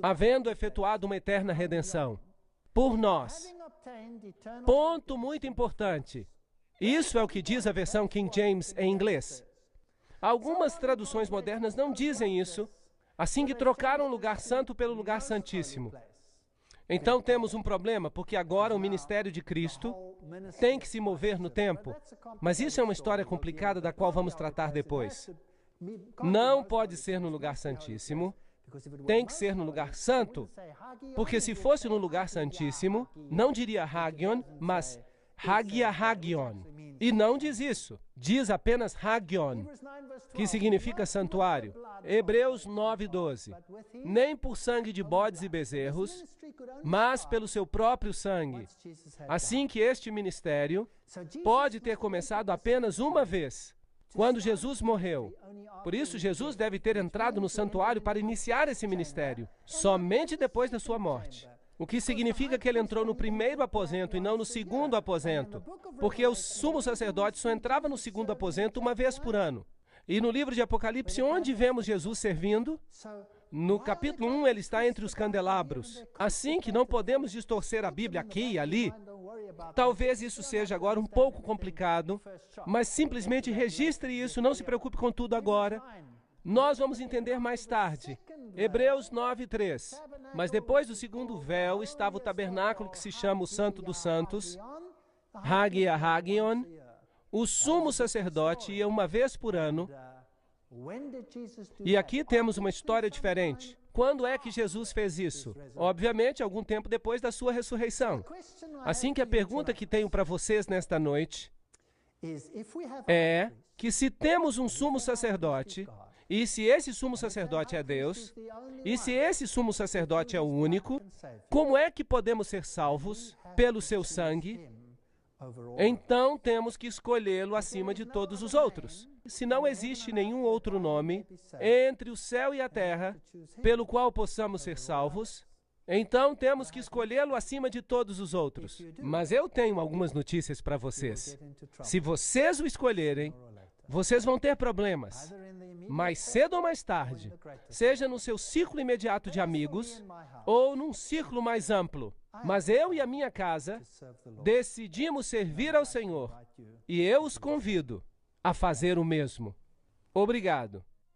havendo efetuado uma eterna redenção por nós. Ponto muito importante. Isso é o que diz a versão King James em inglês. Algumas traduções modernas não dizem isso, assim que trocaram o lugar santo pelo lugar santíssimo. Então temos um problema, porque agora o ministério de Cristo tem que se mover no tempo. Mas isso é uma história complicada da qual vamos tratar depois. Não pode ser no lugar santíssimo, tem que ser no lugar santo, porque se fosse no lugar santíssimo, não diria Hagion, mas Hagia Hagion. E não diz isso, diz apenas Hagion, que significa santuário. Hebreus 9:12. Nem por sangue de bodes e bezerros, mas pelo seu próprio sangue. Assim que este ministério pode ter começado apenas uma vez, quando Jesus morreu. Por isso, Jesus deve ter entrado no santuário para iniciar esse ministério, somente depois da sua morte. O que significa que ele entrou no primeiro aposento e não no segundo aposento, porque o sumo sacerdote só entrava no segundo aposento uma vez por ano. E no livro de Apocalipse, onde vemos Jesus servindo? No capítulo 1, ele está entre os candelabros. Assim que não podemos distorcer a Bíblia aqui e ali. Talvez isso seja agora um pouco complicado, mas simplesmente registre isso, não se preocupe com tudo agora. Nós vamos entender mais tarde. Hebreus 9:3. Mas depois do segundo véu estava o tabernáculo que se chama o Santo dos Santos, Hagia Hagion. O sumo sacerdote ia uma vez por ano. E aqui temos uma história diferente. Quando é que Jesus fez isso? Obviamente, algum tempo depois da sua ressurreição. Assim que a pergunta que tenho para vocês nesta noite é que se temos um sumo sacerdote, e se esse sumo sacerdote é Deus, e se esse sumo sacerdote é o único, como é que podemos ser salvos pelo seu sangue? Então temos que escolhê-lo acima de todos os outros. Se não existe nenhum outro nome entre o céu e a terra pelo qual possamos ser salvos, então temos que escolhê-lo acima de todos os outros. Mas eu tenho algumas notícias para vocês. Se vocês o escolherem, vocês vão ter problemas. Mais cedo ou mais tarde, seja no seu círculo imediato de amigos ou num círculo mais amplo. Mas eu e a minha casa decidimos servir ao Senhor e eu os convido a fazer o mesmo. Obrigado.